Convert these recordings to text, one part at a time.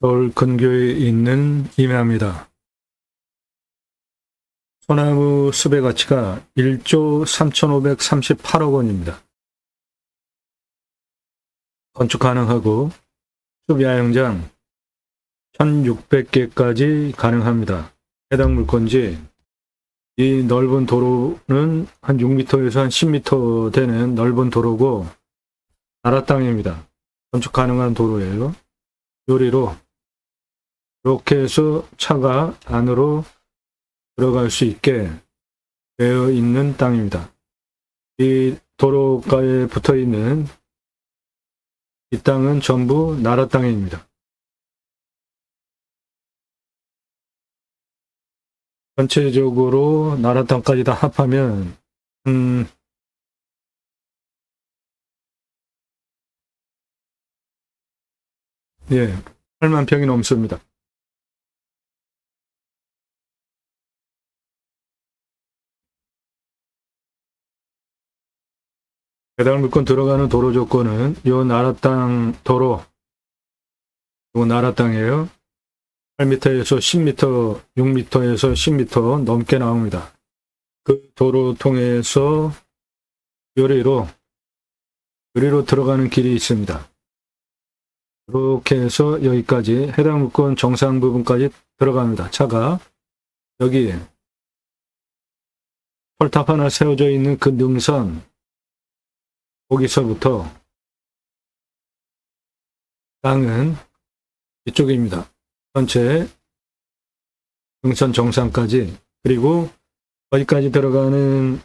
서울 근교에 있는 임야입니다. 소나무 숲의 가치가 1조 3,538억 원입니다. 건축 가능하고 숲 야영장 1,600개까지 가능합니다. 해당 물건지 이 넓은 도로는 한 6m에서 한 10m 되는 넓은 도로고 나라 땅입니다. 건축 가능한 도로예요. 요리로 이렇게 해서 차가 안으로 들어갈 수 있게 되어 있는 땅입니다. 이 도로가에 붙어 있는 이 땅은 전부 나라 땅입니다. 전체적으로 나라 땅까지 다 합하면 예, 8만 평이 넘습니다. 해당 물건 들어가는 도로 조건은 요 나라 땅 도로, 요 나라 땅이에요. 8m에서 10m, 6m에서 10m 넘게 나옵니다. 그 도로 통해서 요리로 들어가는 길이 있습니다. 이렇게 해서 여기까지 해당 물건 정상 부분까지 들어갑니다. 차가 여기 철탑 하나 세워져 있는 그 능선 거기서부터 땅은 이쪽입니다. 전체 능선 정상까지, 그리고 거기까지 들어가는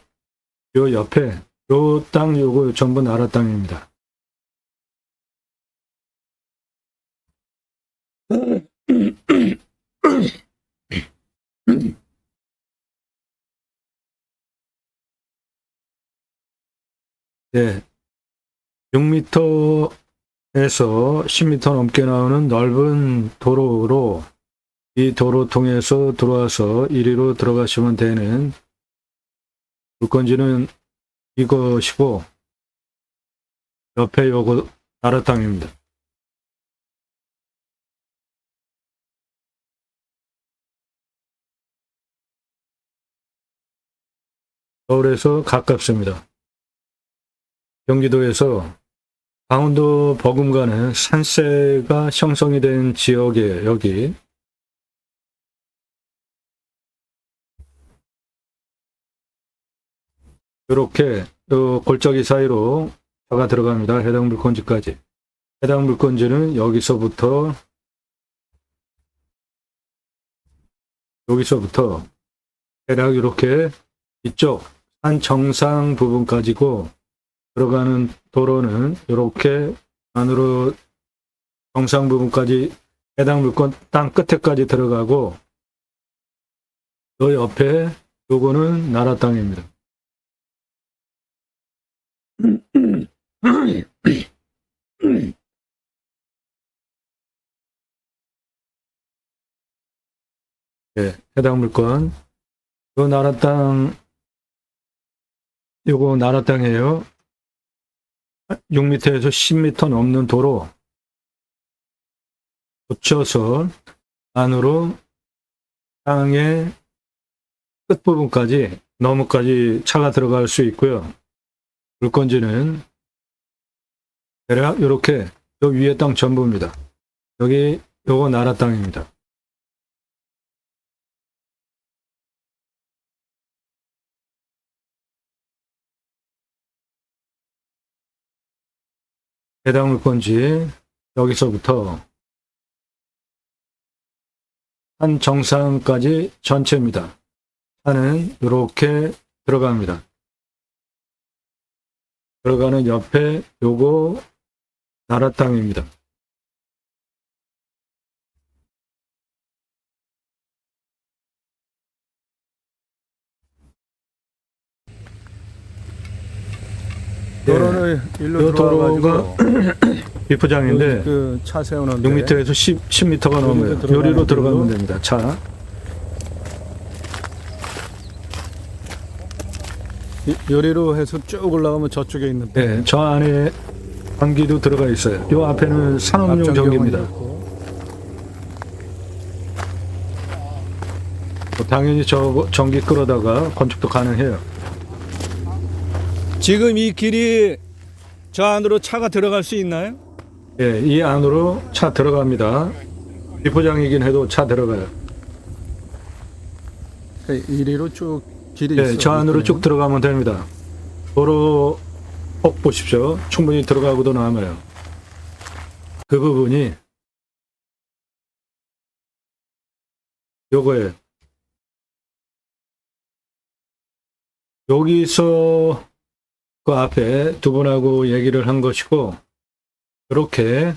요 옆에 요 땅 요거 전부 나라 땅입니다. 네, 6m에서 10m 넘게 나오는 넓은 도로로 이 도로 통해서 들어와서 이리로 들어가시면 되는 물건지는 이것이고 옆에 요거 나라 땅입니다. 서울에서 가깝습니다. 경기도에서 강원도 버금가는 산세가 형성이 된 지역에 여기 이렇게 골짜기 사이로 차가 들어갑니다. 해당 물건지까지. 해당 물건지는 여기서부터 대략 이렇게 이쪽 산 정상 부분까지고 들어가는 도로는 이렇게 안으로 정상 부분까지 해당 물건 땅 끝에까지 들어가고 그 옆에 요거는 나라 땅입니다. 네, 해당 물건 요 나라 땅 요거 나라 땅이에요. 6m에서 10m 넘는 도로 붙여서 안으로 땅의 끝부분까지 너머까지 차가 들어갈 수 있고요. 물건지는 대략 이렇게 요 위에 땅 전부입니다. 여기 요거 나라 땅입니다. 해당 물건지 여기서부터 산 정상까지 전체입니다. 산은 이렇게 들어갑니다. 들어가는 옆에 요거 나라 땅입니다. 도로를 일로 도로가 비포장인데 그 차 세우는 6m에서 10m가 넘어요. 요리로 들어가면 됩니다. 차. 요리로 해서 쭉 올라가면 저쪽에 있는데. 네, 저 안에 전기도 들어가 있어요. 요 앞에는 산업용 전기입니다. 당연히 저 전기 끌어다가 건축도 가능해요. 지금 이 길이 저 안으로 차가 들어갈 수 있나요? 예, 이 안으로 차 들어갑니다. 비포장이긴 해도 차 들어가요. 이리로 쭉 길이 예, 있어. 저 안으로 쭉 들어가면 됩니다. 도로 폭 보십시오. 충분히 들어가고도 남아요. 그 부분이 요거예요. 여기서 그 앞에 두 분하고 얘기를 한 것이고, 이렇게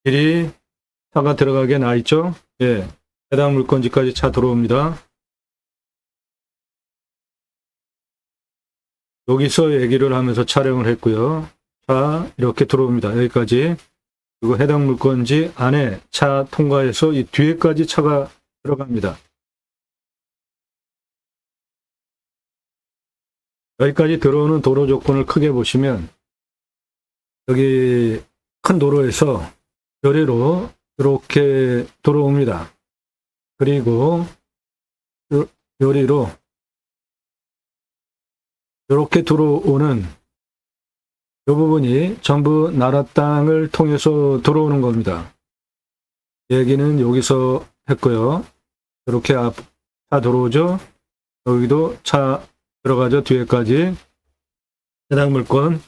길이 차가 들어가게 나 있죠? 예. 해당 물건지까지 차 들어옵니다. 여기서 얘기를 하면서 촬영을 했고요. 차 이렇게 들어옵니다. 여기까지. 그리고 해당 물건지 안에 차 통과해서 이 뒤에까지 차가 들어갑니다. 여기까지 들어오는 도로 조건을 크게 보시면, 여기 큰 도로에서 요리로 이렇게 들어옵니다. 그리고 요리로 이렇게 들어오는 이 부분이 전부 나라 땅을 통해서 들어오는 겁니다. 얘기는 여기서 했고요. 이렇게 차 들어오죠. 여기도 차 들어가죠. 뒤에까지. 해당 물건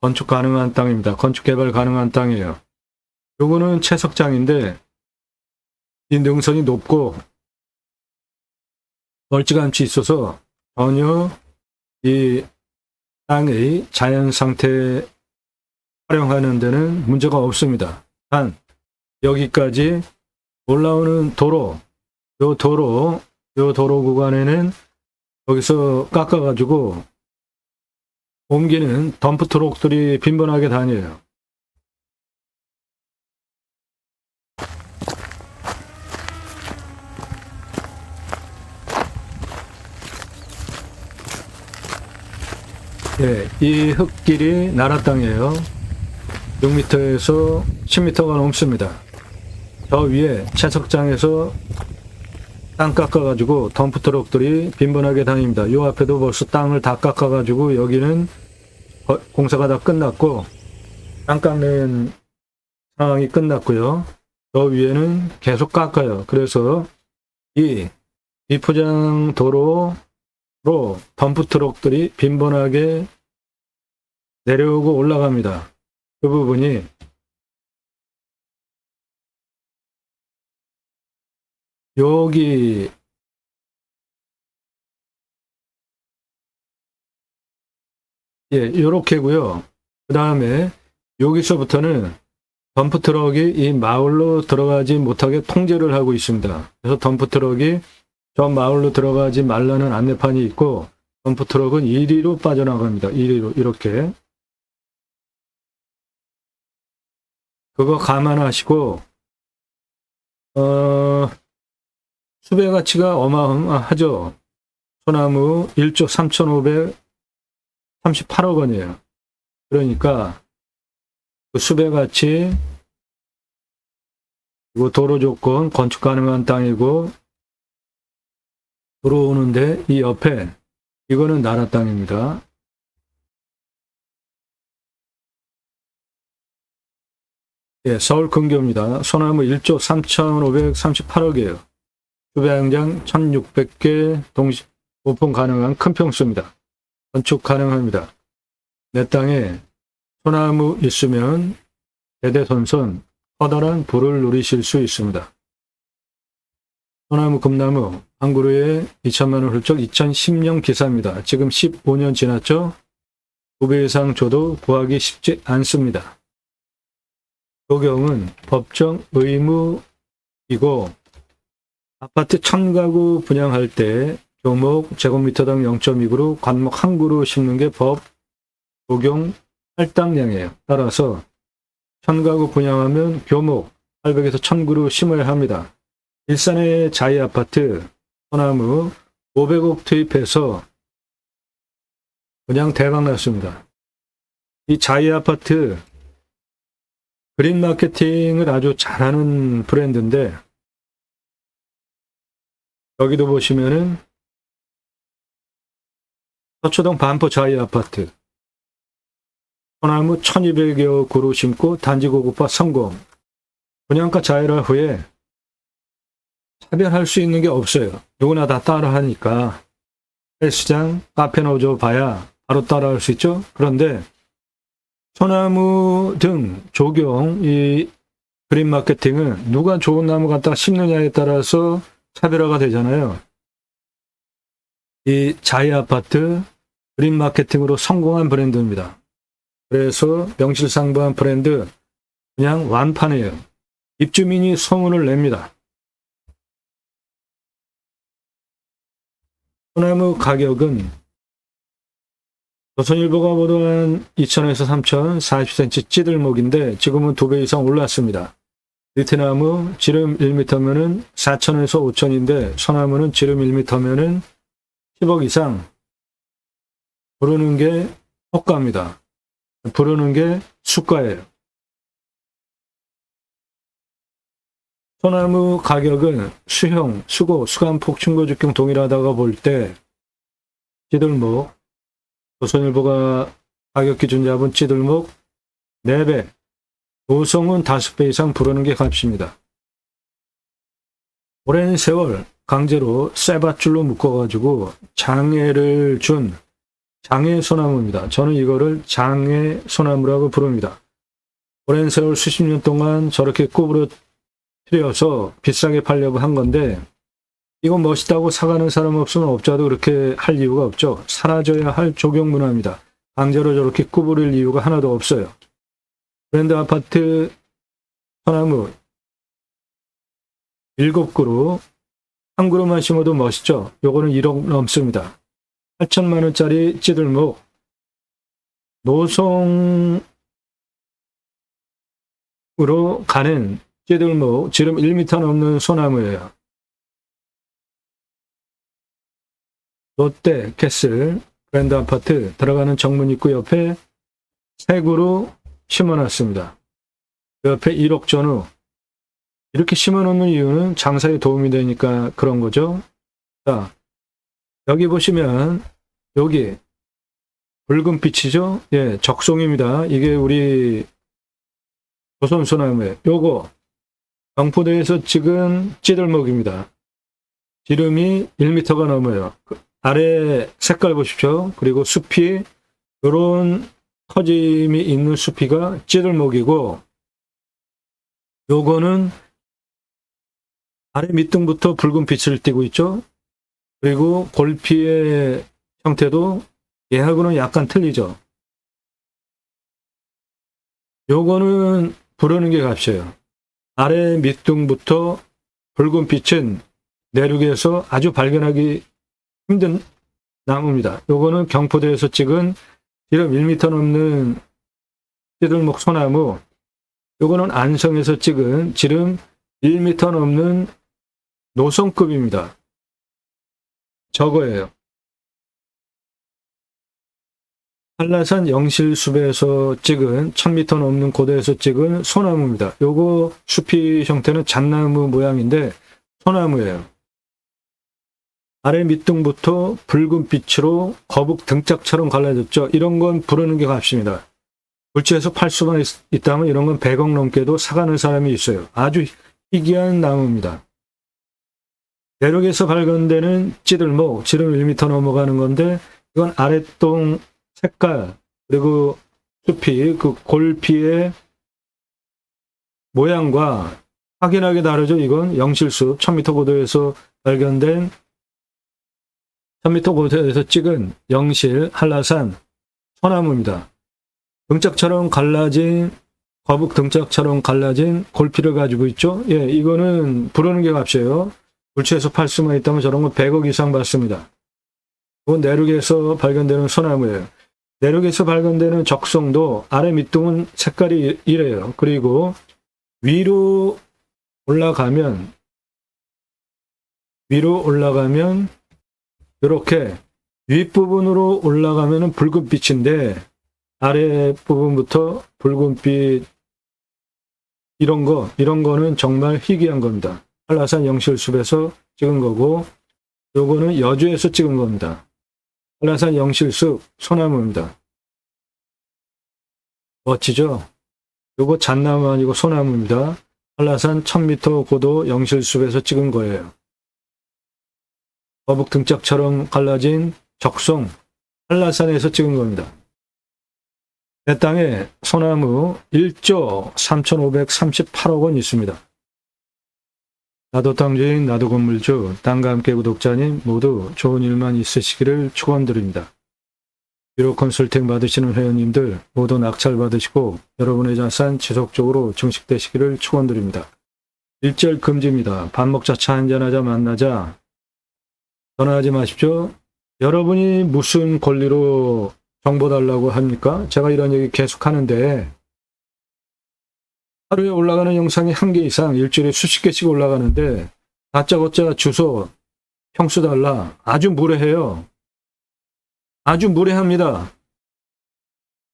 건축 가능한 땅입니다. 건축 개발 가능한 땅이에요. 요거는 채석장인데 이 능선이 높고 멀찌감치 있어서 전혀 이 땅의 자연 상태 활용하는 데는 문제가 없습니다. 단 여기까지 올라오는 도로, 요 도로 구간에는 여기서 깎아가지고 옮기는 덤프 트럭들이 빈번하게 다녀요. 예, 이 흙길이 나라 땅이에요. 6m에서 10m가 넘습니다. 저 위에 채석장에서 땅 깎아가지고 덤프 트럭들이 빈번하게 다닙니다. 요 앞에도 벌써 땅을 다 깎아가지고 여기는 공사가 다 끝났고 땅 깎는 상황이 끝났고요. 저 위에는 계속 깎아요. 그래서 이 비포장 도로로 덤프 트럭들이 빈번하게 내려오고 올라갑니다. 그 부분이 여기 요렇게고요. 그 다음에 여기서부터는 덤프 트럭이 이 마을로 들어가지 못하게 통제를 하고 있습니다. 그래서 덤프 트럭이 저 마을로 들어가지 말라는 안내판이 있고, 덤프 트럭은 이리로 빠져나갑니다. 이리로 이렇게. 그거 감안하시고 수배 가치가 어마어마하죠. 소나무 1조 3,538억 원이에요. 그러니까 그 수배 가치, 그리고 도로 조건, 건축 가능한 땅이고, 들어오는데 이 옆에 이거는 나라 땅입니다. 예, 서울 근교입니다. 소나무 1조 3,538억이에요. 수배양장 1,600개 동시 오픈 가능한 큰 평수입니다. 건축 가능합니다. 내 땅에 소나무 있으면 대대손손 커다란 부를 누리실 수 있습니다. 소나무, 금나무 한 그루에 2천만 원 훌쩍 2010년 기사입니다. 지금 15년 지났죠? 2배 이상 줘도 구하기 쉽지 않습니다. 적용은 법정 의무이고, 아파트 1000가구 분양할 때 교목 제곱미터당 0.2그루, 관목 한 그루 심는 게 법 적용 할당량이에요. 따라서 1000가구 분양하면 교목 800에서 1000그루 심어야 합니다. 일산의 자이 아파트 소나무 500억 투입해서 그냥 대박 났습니다. 이 자이 아파트 그린 마케팅을 아주 잘하는 브랜드인데, 여기도 보시면은 서초동 반포 자이 아파트. 소나무 1200여 그루 심고 단지 고급화 성공. 분양가 자율화 후에 차별할 수 있는 게 없어요. 누구나 다 따라하니까. 헬스장, 카페 노조 봐야 바로 따라할 수 있죠. 그런데 소나무 등 조경, 이 그린 마케팅은 누가 좋은 나무 갖다 심느냐에 따라서 차별화가 되잖아요. 이 자이 아파트 그린 마케팅으로 성공한 브랜드입니다. 그래서 명실상부한 브랜드 그냥 완판이에요. 입주민이 소문을 냅니다. 소나무 가격은 조선일보가 보도한 2,000에서 3,000, 40cm 찌들목인데 지금은 2배 이상 올랐습니다. 리트나무 지름 1m면은 4,000에서 5,000인데 소나무는 지름 1m면은 10억 이상. 부르는 게 호가입니다. 부르는 게 수가예요. 소나무 가격은 수형, 수고, 수간폭, 충고직경 동일하다고 볼 때 찌들목, 조선일보가 가격 기준 잡은 찌들목 4배, 노성은 5배 이상 부르는 게 값입니다. 오랜 세월 강제로 쇠밧줄로 묶어가지고 장애를 준 장애 소나무입니다. 저는 이거를 장애 소나무라고 부릅니다. 오랜 세월 수십 년 동안 저렇게 구부러뜨려서 비싸게 팔려고 한 건데 이거 멋있다고 사가는 사람 없으면 업자도 그렇게 할 이유가 없죠. 사라져야 할 조경 문화입니다. 강제로 저렇게 구부릴 이유가 하나도 없어요. 브랜드 아파트 소나무 7그루, 한 그루만 심어도 멋있죠. 요거는 1억 넘습니다. 8천만 원짜리 찌들목, 노송으로 가는 찌들목, 지름 1m 넘는 소나무예요. 롯데 캐슬 브랜드 아파트 들어가는 정문 입구 옆에 3그루 심어놨습니다. 그 옆에 1억 전후. 이렇게 심어놓는 이유는 장사에 도움이 되니까 그런 거죠. 자, 여기 보시면 여기 붉은 빛이죠. 예, 적송입니다. 이게 우리 조선소나무예요. 요거 경포대에서 찍은 찌들목입니다. 지름이 1m가 넘어요. 아래 색깔 보십시오. 그리고 숲이 요런 터짐이 있는 숲이가 찌들목이고 요거는 아래 밑둥부터 붉은 빛을 띠고 있죠. 그리고 골피의 형태도 얘하고는 약간 틀리죠. 요거는 부르는 게 값이에요. 아래 밑둥부터 붉은 빛은 내륙에서 아주 발견하기 힘든 나무입니다. 요거는 경포대에서 찍은 지름 1m 넘는 찌들목 소나무, 요거는 안성에서 찍은 지름 1m 넘는 노성급입니다. 저거예요. 한라산 영실숲에서 찍은 1000m 넘는 고대에서 찍은 소나무입니다. 요거 숲이 형태는 잣나무 모양인데 소나무예요. 아래 밑둥부터 붉은 빛으로 거북 등짝처럼 갈라졌죠. 이런 건 부르는 게 값입니다. 굴지에서 팔 수만 있다면 이런 건 100억 넘게도 사가는 사람이 있어요. 아주 희귀한 나무입니다. 내륙에서 발견되는 찌들목, 지름 1m 넘어가는 건데 이건 아랫동 색깔 그리고 숲이 그 골피의 모양과 확연하게 다르죠. 이건 영실숲 1000m 고도에서 발견된 1000m 고도에서 찍은 영실 한라산 소나무입니다. 등짝처럼 갈라진 거북 등짝처럼 갈라진 골피를 가지고 있죠. 예, 이거는 부르는 게 값이에요. 굴지에서 팔 수만 있다면 저런 건 100억 이상 받습니다. 이건 내륙에서 발견되는 소나무예요. 내륙에서 발견되는 적송도 아래 밑둥은 색깔이 이래요. 그리고 위로 올라가면 이렇게 윗부분으로 올라가면 붉은 빛인데 아래 부분부터 붉은빛 이런 거는 정말 희귀한 겁니다. 한라산 영실숲에서 찍은 거고 요거는 여주에서 찍은 겁니다. 한라산 영실숲 소나무입니다. 멋지죠? 요거 잣나무 아니고 소나무입니다. 한라산 1000m 고도 영실숲에서 찍은 거예요. 거북 등짝처럼 갈라진 적송 한라산에서 찍은 겁니다. 내 땅에 소나무 1조 3,538억 원 있습니다. 나도 땅주인 나도 건물주 땅과 함께 구독자님 모두 좋은 일만 있으시기를 축원드립니다. 유료 컨설팅 받으시는 회원님들 모두 낙찰 받으시고 여러분의 자산 지속적으로 증식되시기를 축원드립니다. 일절 금지입니다. 밥 먹자 차 한잔하자 만나자 전화하지 마십시오. 여러분이 무슨 권리로 정보 달라고 합니까? 제가 이런 얘기 계속 하는데 하루에 올라가는 영상이 1개 이상 일주일에 수십 개씩 올라가는데 다짜고짜 주소, 평수 달라. 아주 무례해요. 아주 무례합니다.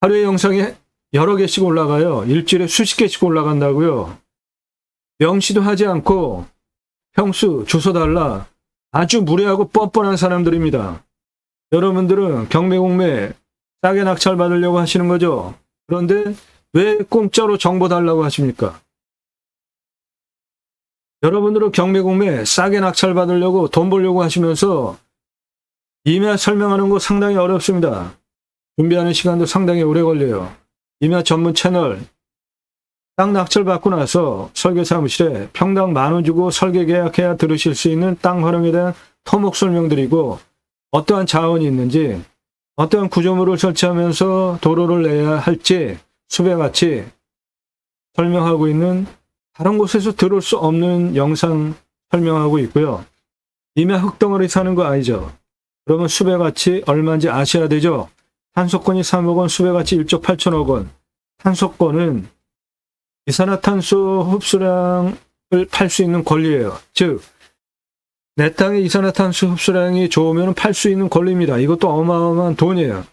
하루에 영상이 여러 개씩 올라가요. 일주일에 수십 개씩 올라간다고요. 명시도 하지 않고 평수, 주소 달라. 아주 무례하고 뻔뻔한 사람들입니다. 여러분들은 경매공매 싸게 낙찰 받으려고 하시는 거죠. 그런데 왜 공짜로 정보 달라고 하십니까? 여러분들은 경매공매 싸게 낙찰 받으려고 돈 벌려고 하시면서 임야 설명하는 거 상당히 어렵습니다. 준비하는 시간도 상당히 오래 걸려요. 임야 전문 채널 땅 낙찰 받고 나서 설계사무실에 평당 10,000원 주고 설계 계약해야 들으실 수 있는 땅 활용에 대한 토목 설명드리고 어떠한 자원이 있는지 어떠한 구조물을 설치하면서 도로를 내야 할지 수배같이 설명하고 있는 다른 곳에서 들을 수 없는 영상 설명하고 있고요. 임야 흙덩어리 사는 거 아니죠? 그러면 수배가치 얼마인지 아셔야 되죠? 탄소권이 3억 원, 수배가치 1조 8천억 원. 탄소권은 이산화탄소 흡수량을 팔 수 있는 권리예요. 즉, 내 땅의 이산화탄소 흡수량이 좋으면 팔 수 있는 권리입니다. 이것도 어마어마한 돈이에요.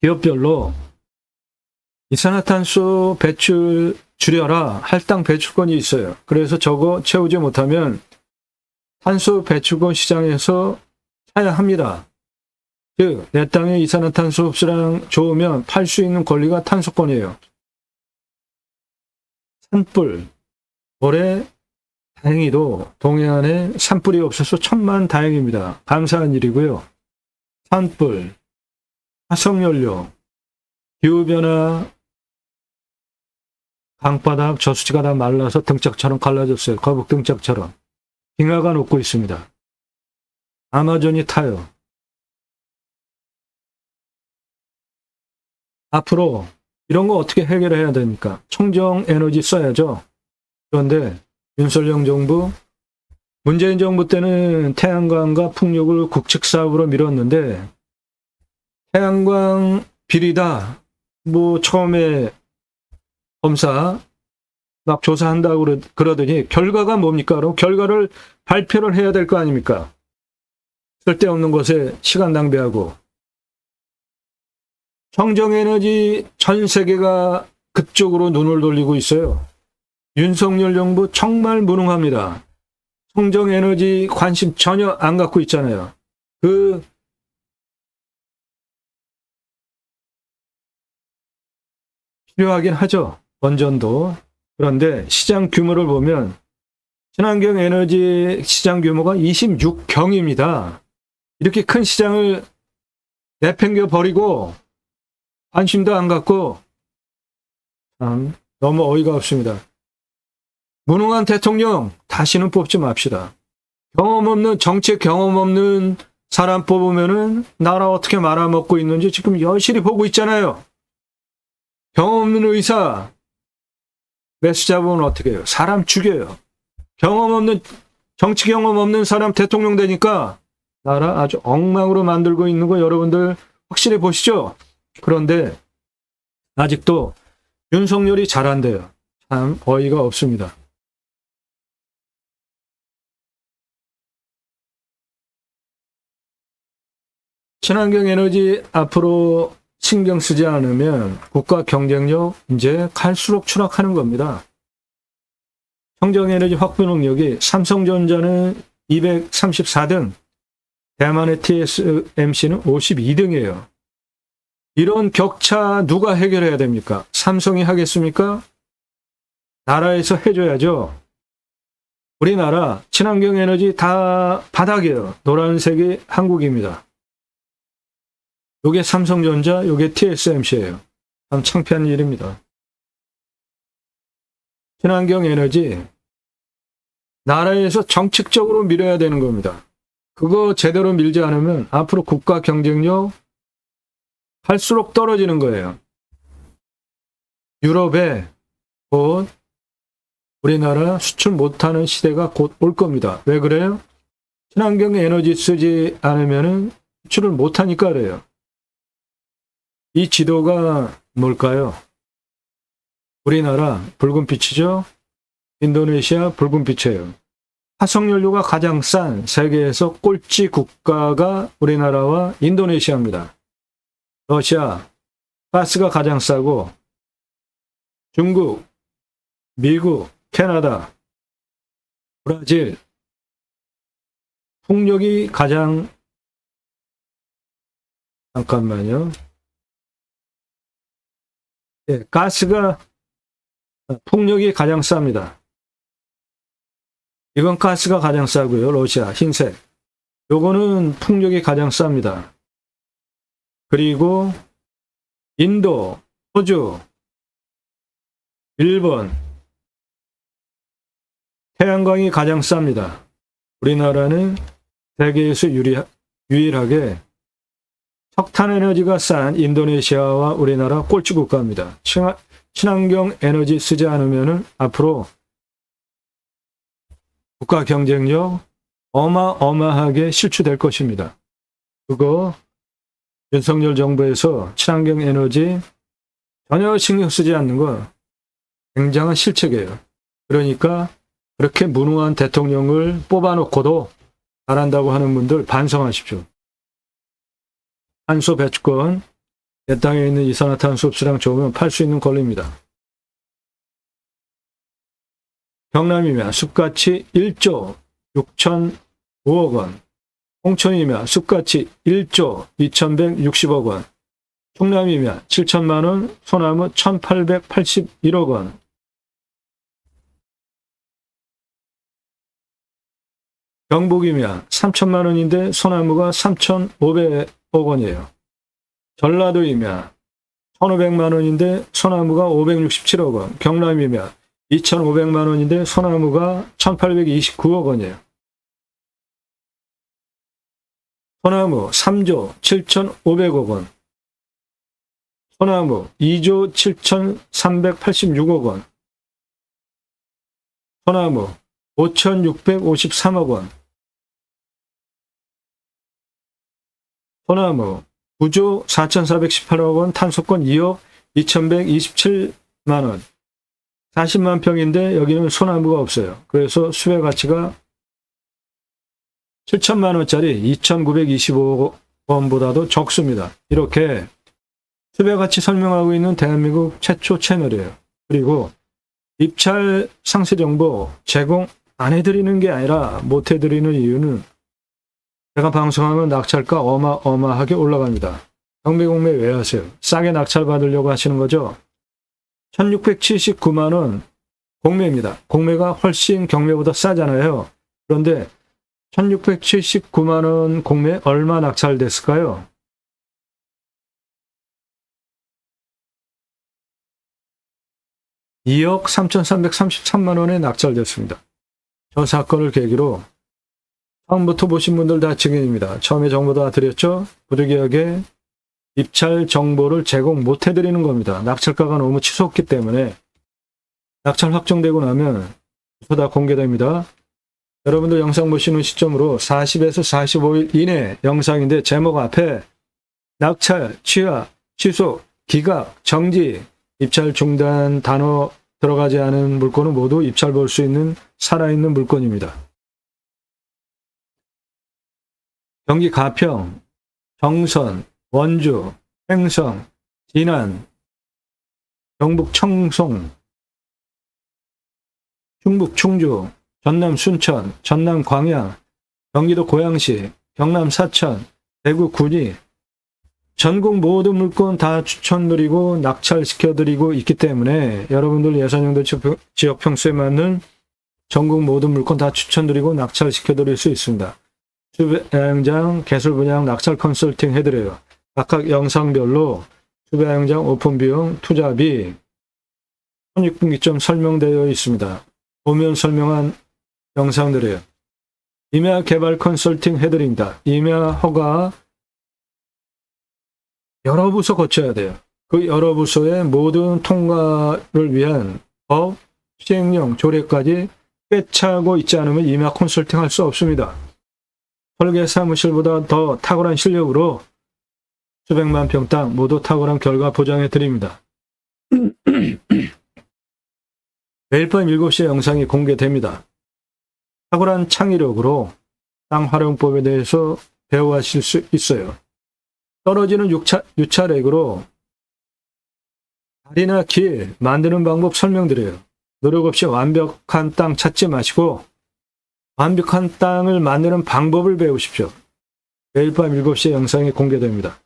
기업별로 이산화탄소 배출 줄여라 할당 배출권이 있어요. 그래서 저거 채우지 못하면 탄소 배출권 시장에서 사야 합니다. 즉, 내 땅의 이산화탄소 흡수량 좋으면 팔 수 있는 권리가 탄소권이에요. 산불. 올해 다행히도 동해안에 산불이 없어서 천만 다행입니다. 감사한 일이고요. 산불, 화석연료, 기후변화, 강바닥, 저수지가 다 말라서 등짝처럼 갈라졌어요. 거북 등짝처럼. 빙하가 녹고 있습니다. 아마존이 타요. 앞으로 이런 거 어떻게 해결해야 됩니까? 청정 에너지 써야죠. 그런데 윤석열 정부, 문재인 정부 때는 태양광과 풍력을 국책 사업으로 밀었는데 태양광 비리다. 뭐 처음에 검사 막 조사한다고 그러더니 결과가 뭡니까? 그럼 결과를 발표를 해야 될 거 아닙니까? 쓸데없는 것에 시간 낭비하고. 청정에너지 전 세계가 그쪽으로 눈을 돌리고 있어요. 윤석열 정부 정말 무능합니다. 청정에너지 관심 전혀 안 갖고 있잖아요. 필요하긴 하죠. 원전도. 그런데 시장 규모를 보면 친환경 에너지 시장 규모가 26경입니다. 이렇게 큰 시장을 내팽겨 버리고 관심도 안 갖고 참 너무 어이가 없습니다. 무능한 대통령 다시는 뽑지 맙시다. 경험 없는 정책 경험 없는 사람 뽑으면은 나라 어떻게 말아먹고 있는지 지금 여실히 보고 있잖아요. 경험 없는 의사 매수 잡으면 어떻게 해요? 사람 죽여요. 경험 없는 정치 경험 없는 사람 대통령 되니까 나라 아주 엉망으로 만들고 있는 거 여러분들 확실히 보시죠. 그런데 아직도 윤석열이 잘한대요. 참 어이가 없습니다. 친환경 에너지 앞으로 신경 쓰지 않으면 국가 경쟁력 이제 갈수록 추락하는 겁니다. 청정 에너지 확보 능력이 삼성전자는 234등, 대만의 TSMC는 52등이에요. 이런 격차 누가 해결해야 됩니까? 삼성이 하겠습니까? 나라에서 해줘야죠. 우리나라 친환경 에너지 다 바닥이에요. 노란색이 한국입니다. 요게 삼성전자, 요게 TSMC예요. 참 창피한 일입니다. 친환경 에너지 나라에서 정책적으로 밀어야 되는 겁니다. 그거 제대로 밀지 않으면 앞으로 국가 경쟁력 갈수록 떨어지는 거예요. 유럽에 곧 우리나라 수출 못하는 시대가 곧 올 겁니다. 왜 그래요? 친환경 에너지 쓰지 않으면 수출을 못하니까 그래요. 이 지도가 뭘까요? 우리나라 붉은 빛이죠. 인도네시아 붉은 빛이에요. 화석연료가 가장 싼 세계에서 꼴찌 국가가 우리나라와 인도네시아입니다. 러시아 가스가 가장 싸고 중국, 미국, 캐나다, 브라질 풍력이 가장 잠깐만요. 예, 가스가 풍력이 가장 쌉니다. 이건 가스가 가장 싸고요. 러시아 흰색. 요거는 풍력이 가장 쌉니다. 그리고 인도, 호주, 일본 태양광이 가장 쌉니다. 우리나라는 세계에서 유일하게 석탄 에너지가 싼 인도네시아와 우리나라 꼴찌 국가입니다. 친환경 에너지 쓰지 않으면 앞으로 국가 경쟁력 어마어마하게 실추될 것입니다. 그거 윤석열 정부에서 친환경 에너지 전혀 신경 쓰지 않는 거 굉장한 실책이에요. 그러니까 그렇게 무능한 대통령을 뽑아놓고도 잘한다고 하는 분들 반성하십시오. 탄소 배출권, 내 땅에 있는 이산화탄소 흡수량 좋으면 팔 수 있는 권리입니다. 경남이면 숲가치 1조 6,005억 원, 홍천이면 숲가치 1조 2,160억 원, 충남이면 7천만 원, 소나무 1,881억 원, 경북이면 3천만 원인데 소나무가 3,500억 원이에요. 전라도이면 1,500만 원인데 소나무가 567억 원, 경남이면 2,500만 원인데 소나무가 1,829억 원이에요. 소나무 3조 7,500억 원, 소나무 2조 7,386억 원, 소나무 5,653억 원, 소나무 9조 4,418억 원, 탄소권 2억 2,127만 원, 40만 평인데 여기는 소나무가 없어요. 그래서 수배 가치가 7천만 원짜리 2,925억 원보다도 적습니다. 이렇게 수배 가치 설명하고 있는 대한민국 최초 채널이에요. 그리고 입찰 상세 정보 제공 안 해드리는 게 아니라 못 해드리는 이유는 제가 방송하면 낙찰가 어마어마하게 올라갑니다. 경매공매 왜 하세요? 싸게 낙찰 받으려고 하시는 거죠? 1,679만 원 공매입니다. 공매가 훨씬 경매보다 싸잖아요. 그런데 1,679만 원 공매 얼마 낙찰됐을까요? (2억 3,333만 원에 낙찰됐습니다. 저 사건을 계기로 처음부터 보신 분들 다 증인입니다. 처음에 정보 다 드렸죠? 부득이하게 입찰 정보를 제공 못 해드리는 겁니다. 낙찰가가 너무 치솟기 때문에 낙찰 확정되고 나면 다 공개됩니다. 여러분들 영상 보시는 시점으로 40에서 45일 이내 영상인데 제목 앞에 낙찰, 취하, 취소, 기각, 정지, 입찰 중단 단어 들어가지 않은 물건은 모두 입찰 볼 수 있는 살아있는 물건입니다. 경기 가평, 정선, 원주, 횡성, 진안, 경북 청송, 충북 충주, 전남 순천, 전남 광양, 경기도 고양시, 경남 사천, 대구 군이 전국 모든 물건 다 추천드리고 낙찰시켜드리고 있기 때문에 여러분들 예산용도 지역 평수에 맞는 전국 모든 물건 다 추천드리고 낙찰시켜드릴 수 있습니다. 주배양장, 개설분양, 낙찰 컨설팅 해드려요. 각각 영상별로 주배양장 오픈비용, 투자비, 손익분기점 설명되어 있습니다. 보면 설명한 영상들이에요. 임야 개발 컨설팅 해드립니다. 임야 허가 여러 부서 거쳐야 돼요. 그 여러 부서의 모든 통과를 위한 법, 시행령, 조례까지 꿰차고 있지 않으면 임야 컨설팅 할 수 없습니다. 설계 사무실보다 더 탁월한 실력으로 수백만 평 땅 모두 탁월한 결과 보장해 드립니다. 매일 밤 7시에 영상이 공개됩니다. 탁월한 창의력으로 땅 활용법에 대해서 배워하실 수 있어요. 떨어지는 유찰액으로 다리나 길 만드는 방법 설명드려요. 노력 없이 완벽한 땅 찾지 마시고 완벽한 땅을 만드는 방법을 배우십시오. 매일 밤 7시에 영상이 공개됩니다.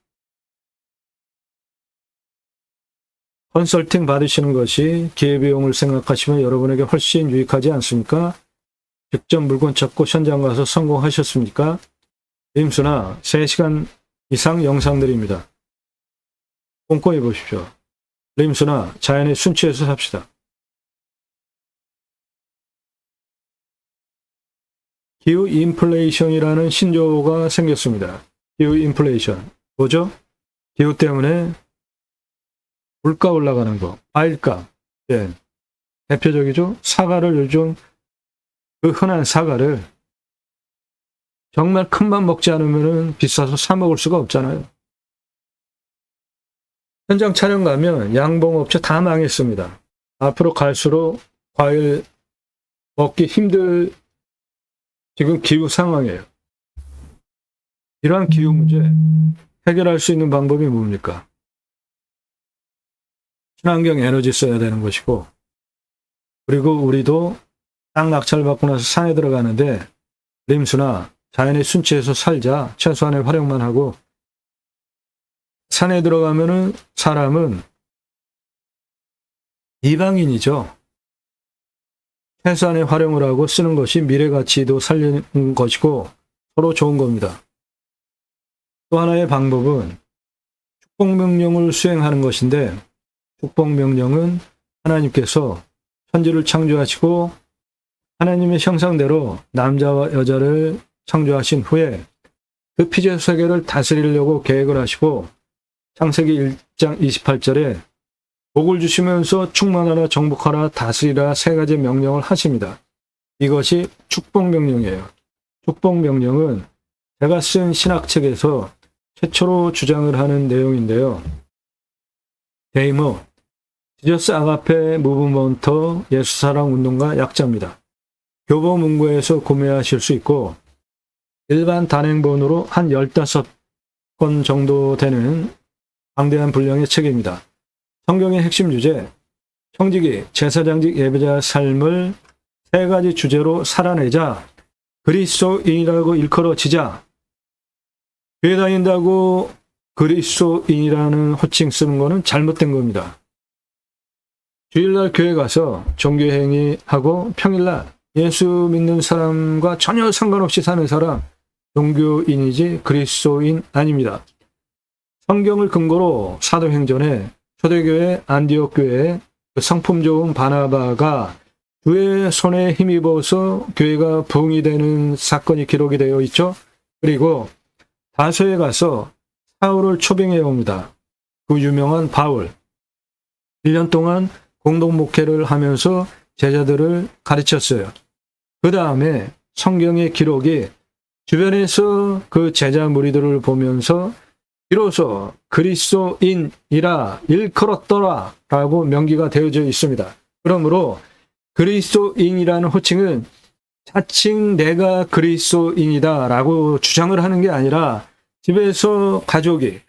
컨설팅 받으시는 것이 기회비용을 생각하시면 여러분에게 훨씬 유익하지 않습니까? 직접 물건 찾고 현장 가서 성공하셨습니까? 임수나 3시간 이상 영상들입니다. 꼼꼼히 보십시오. 림수나 자연의 순치에서 삽시다. 기후 인플레이션이라는 신조어가 생겼습니다. 기후 인플레이션. 뭐죠? 기후 때문에 물가 올라가는 거, 과일값. 예. 대표적이죠? 사과를 요즘 그 흔한 사과를 정말 큰 맘 먹지 않으면 비싸서 사 먹을 수가 없잖아요. 현장 촬영 가면 양봉업체 다 망했습니다. 앞으로 갈수록 과일 먹기 힘들 지금 기후 상황이에요. 이러한 기후 문제 해결할 수 있는 방법이 뭡니까? 친환경 에너지 써야 되는 것이고, 그리고 우리도 땅 낙찰받고 나서 산에 들어가는데 림수나 자연의 순치에서 살자. 최소한의 활용만 하고, 산에 들어가면은 사람은 이방인이죠. 최소한의 활용을 하고 쓰는 것이 미래 가치도 살리는 것이고 서로 좋은 겁니다. 또 하나의 방법은 축복명령을 수행하는 것인데, 축복명령은 하나님께서 천지를 창조하시고 하나님의 형상대로 남자와 여자를 창조하신 후에 그 피조 세계를 다스리려고 계획을 하시고 창세기 1장 28절에 복을 주시면서 충만하라 정복하라 다스리라 3가지 명령을 하십니다. 이것이 축복명령이에요. 축복명령은 제가 쓴 신학책에서 최초로 주장을 하는 내용인데요. 데이머, 지저스 아가페 무브먼터 예수사랑 운동가 약자입니다. 교보문고에서 구매하실 수 있고 일반 단행본으로 한 15권 정도 되는 방대한 분량의 책입니다. 성경의 핵심 주제, 청지기, 제사장직 예배자의 삶을 3가지 주제로 살아내자, 그리스도인이라고 일컬어지자. 교회 다닌다고 그리스도인이라는 호칭 쓰는 거는 잘못된 겁니다. 주일날 교회 가서 종교행위하고 평일날 예수 믿는 사람과 전혀 상관없이 사는 사람, 종교인이지 그리스도인 아닙니다. 성경을 근거로 사도행전에 초대교회 안디옥 교회의 성품 좋은 바나바가 주의 손에 힘입어서 교회가 부흥이 되는 사건이 기록이 되어 있죠. 그리고 다소에 가서 사울을 초빙해 옵니다. 그 유명한 바울. 1년 동안 공동 목회를 하면서 제자들을 가르쳤어요. 그 다음에 성경의 기록이 주변에서 그 제자 무리들을 보면서 비로소 그리스도인이라 일컬었더라 라고 명기가 되어져 있습니다. 그러므로 그리스도인이라는 호칭은 자칭 내가 그리스도인이다 라고 주장을 하는 게 아니라 집에서 가족이,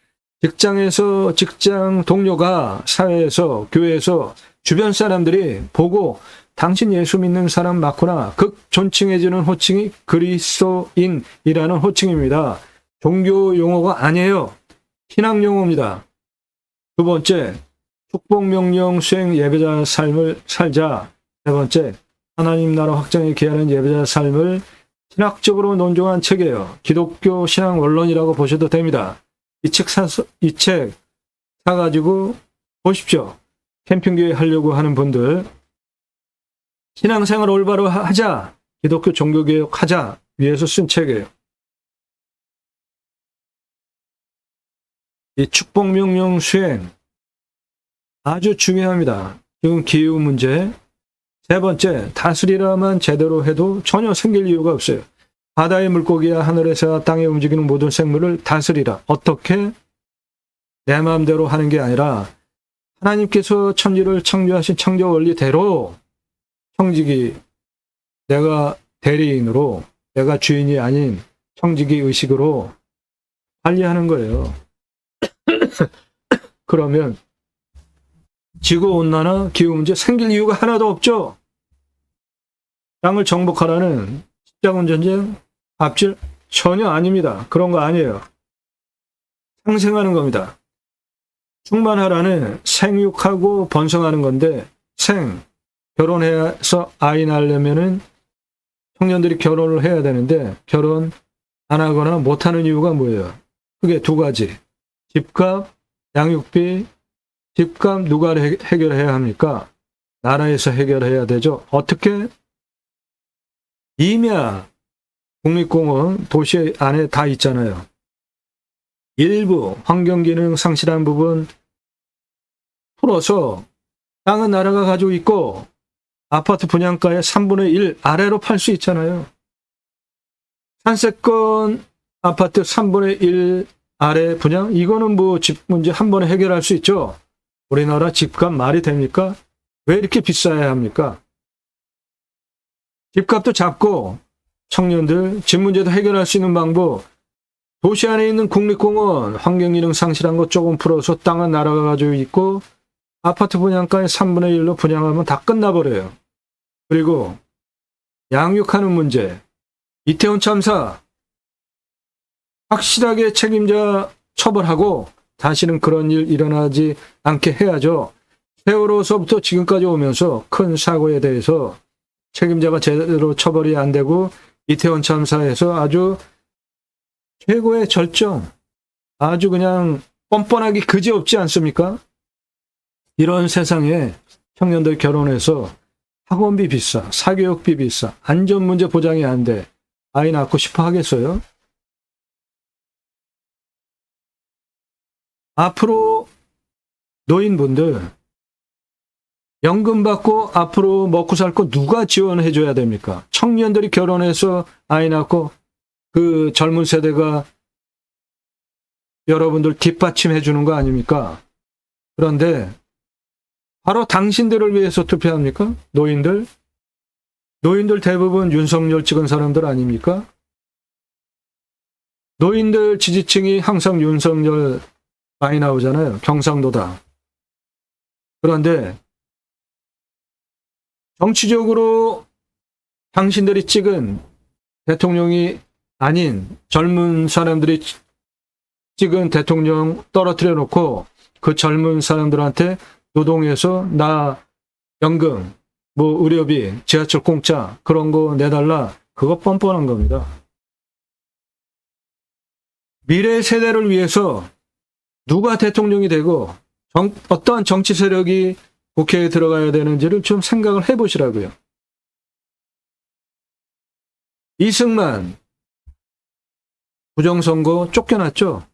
직장에서 직장 동료가, 사회에서, 교회에서 주변 사람들이 보고 당신 예수 믿는 사람 맞구나. 극 존칭해주는 호칭이 그리스도인이라는 호칭입니다. 종교 용어가 아니에요. 신앙 용어입니다. 두 번째, 축복명령 수행 예배자 삶을 살자. 세 번째, 하나님 나라 확장에 기하는 예배자 삶을 신학적으로 논증한 책이에요. 기독교 신앙 원론이라고 보셔도 됩니다. 이 책 사가지고 보십시오. 캠핑교회 하려고 하는 분들, 신앙생활 올바로 하자, 기독교 종교개혁 하자 위해서 쓴 책이에요. 이 축복명령 수행 아주 중요합니다. 지금 기후 문제. 세 번째, 다스리라만 제대로 해도 전혀 생길 이유가 없어요. 바다의 물고기야 하늘에서 땅에 움직이는 모든 생물을 다스리라. 어떻게? 내 마음대로 하는 게 아니라 하나님께서 천지를 창조하신 창조 원리대로 청지기, 내가 대리인으로, 내가 주인이 아닌 청지기 의식으로 관리하는 거예요. 그러면 지구온난화, 기후문제 생길 이유가 하나도 없죠. 땅을 정복하라는 십자군 전쟁, 갑질 전혀 아닙니다. 그런 거 아니에요. 상생하는 겁니다. 충만하라는 생육하고 번성하는 건데, 결혼해서 아이 낳으려면은 청년들이 결혼을 해야 되는데 결혼 안 하거나 못하는 이유가 뭐예요? 그게 두 가지. 집값, 양육비. 집값 누가 해결해야 합니까? 나라에서 해결해야 되죠. 어떻게? 임야, 국립공원, 도시 안에 다 있잖아요. 일부 환경기능 상실한 부분 풀어서 땅은 나라가 가지고 있고 아파트 분양가의 3분의 1 아래로 팔 수 있잖아요. 산세권 아파트 3분의 1 아래 분양? 이거는 뭐 집 문제 한 번에 해결할 수 있죠. 우리나라 집값 말이 됩니까? 왜 이렇게 비싸야 합니까? 집값도 잡고 청년들 집 문제도 해결할 수 있는 방법, 도시 안에 있는 국립공원 환경기능 상실한 거 조금 풀어서 땅은 나라가 가지고 있고 아파트 분양가의 3분의 1로 분양하면 다 끝나버려요. 그리고 양육하는 문제, 이태원 참사 확실하게 책임자 처벌하고 다시는 그런 일 일어나지 않게 해야죠. 세월호서부터 지금까지 오면서 큰 사고에 대해서 책임자가 제대로 처벌이 안 되고 이태원 참사에서 아주 최고의 절정, 아주 그냥 뻔뻔하기 그지없지 않습니까? 이런 세상에 청년들 결혼해서 학원비 비싸, 사교육비 비싸, 안전 문제 보장이 안 돼. 아이 낳고 싶어 하겠어요? 앞으로 노인분들 연금 받고 앞으로 먹고 살 거 누가 지원해 줘야 됩니까? 청년들이 결혼해서 아이 낳고 그 젊은 세대가 여러분들 뒷받침해 주는 거 아닙니까? 그런데 바로 당신들을 위해서 투표합니까? 노인들? 노인들 대부분 윤석열 찍은 사람들 아닙니까? 노인들 지지층이 항상 윤석열 많이 나오잖아요. 경상도다. 그런데 정치적으로 당신들이 찍은 대통령이 아닌 젊은 사람들이 찍은 대통령 떨어뜨려 놓고 그 젊은 사람들한테 노동해서 나 연금, 뭐 의료비, 지하철 공짜 그런 거 내달라. 그거 뻔뻔한 겁니다. 미래 세대를 위해서 누가 대통령이 되고 어떠한 정치 세력이 국회에 들어가야 되는지를 좀 생각을 해보시라고요. 이승만 부정선거 쫓겨났죠.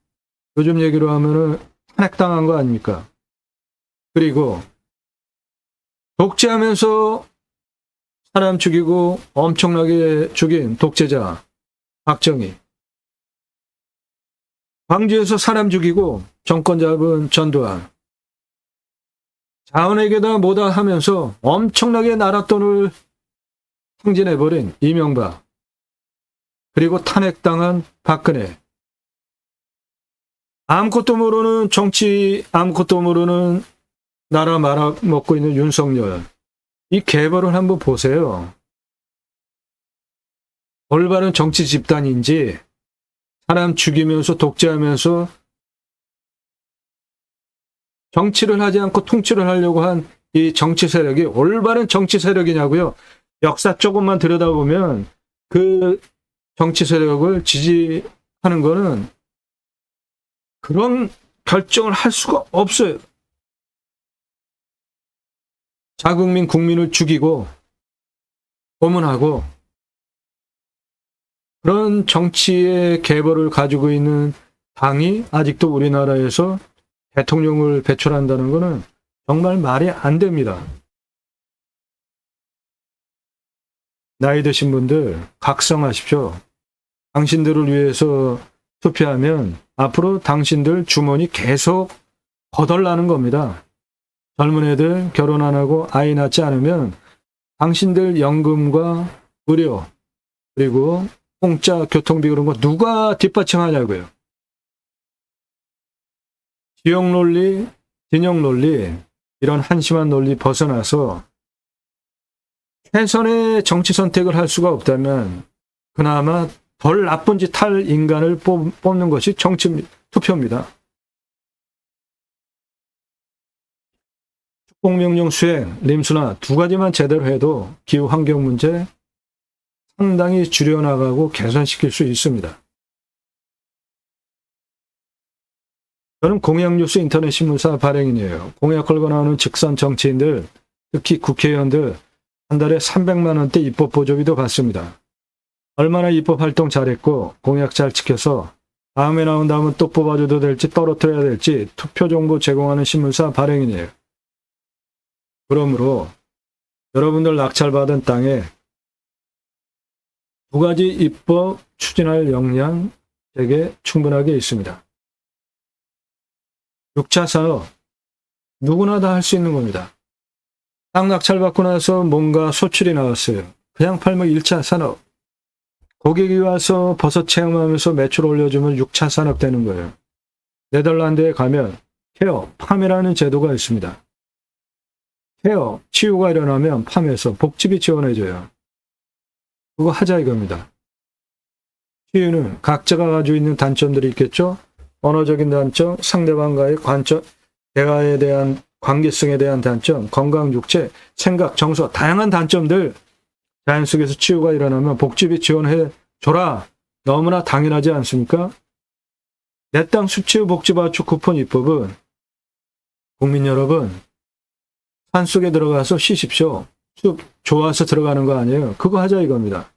요즘 얘기로 하면은 탄핵당한 거 아닙니까? 그리고 독재하면서 사람 죽이고 엄청나게 죽인 독재자 박정희, 광주에서 사람 죽이고 정권 잡은 전두환, 자원에게다 뭐다 하면서 엄청나게 나라 돈을 승진해버린 이명박, 그리고 탄핵당한 박근혜, 아무것도 모르는 정치, 아무것도 모르는 나라 말아먹고 있는 윤석열, 이 계보를 한번 보세요. 올바른 정치 집단인지 사람 죽이면서 독재하면서 정치를 하지 않고 통치를 하려고 한 이 정치 세력이 올바른 정치 세력이냐고요. 역사 조금만 들여다보면 그 정치 세력을 지지하는 거는 그런 결정을 할 수가 없어요. 자국민 국민을 죽이고 고문하고 그런 정치의 계보를 가지고 있는 당이 아직도 우리나라에서 대통령을 배출한다는 것은 정말 말이 안 됩니다. 나이 드신 분들 각성하십시오. 당신들을 위해서 투표하면 앞으로 당신들 주머니 계속 거덜나는 겁니다. 젊은 애들 결혼 안 하고 아이 낳지 않으면 당신들 연금과 의료 그리고 공짜 교통비 그런 거 누가 뒷받침하냐고요. 지역 논리, 진영 논리 이런 한심한 논리 벗어나서 최선의 정치 선택을 할 수가 없다면 그나마 덜 나쁜 짓 할 인간을 뽑는 것이 정치 투표입니다. 축복명령 수행, 림수나 두 가지만 제대로 해도 기후 환경 문제 상당히 줄여나가고 개선시킬 수 있습니다. 저는 공약뉴스 인터넷 신문사 발행인이에요. 공약 걸고 나오는 직선 정치인들, 특히 국회의원들 한 달에 300만 원대 입법 보조비도 받습니다. 얼마나 입법 활동 잘했고 공약 잘 지켜서 다음에 나온다면 또 뽑아줘도 될지 떨어뜨려야 될지 투표 정보 제공하는 신문사 발행인이에요. 그러므로 여러분들 낙찰받은 땅에 두 가지 입법 추진할 역량 제게 충분하게 있습니다. 6차 산업 누구나 다 할 수 있는 겁니다. 땅 낙찰받고 나서 뭔가 소출이 나왔어요. 그냥 팔면 1차 산업. 고객이 와서 버섯 체험하면서 매출 올려주면 6차 산업 되는 거예요. 네덜란드에 가면 케어, 팜이라는 제도가 있습니다. 케어, 치유가 일어나면 팜에서 복지비 지원해줘요. 그거 하자 이겁니다. 치유는 각자가 가지고 있는 단점들이 있겠죠? 언어적인 단점, 상대방과의 관점, 대화에 대한 관계성에 대한 단점, 건강, 육체, 생각, 정서, 다양한 단점들 자연 속에서 치유가 일어나면 복지비 지원해 줘라. 너무나 당연하지 않습니까? 내 땅 숲치유 복지바우처 쿠폰 입법은 국민 여러분 산속에 들어가서 쉬십시오. 숲 좋아서 들어가는 거 아니에요. 그거 하자 이겁니다.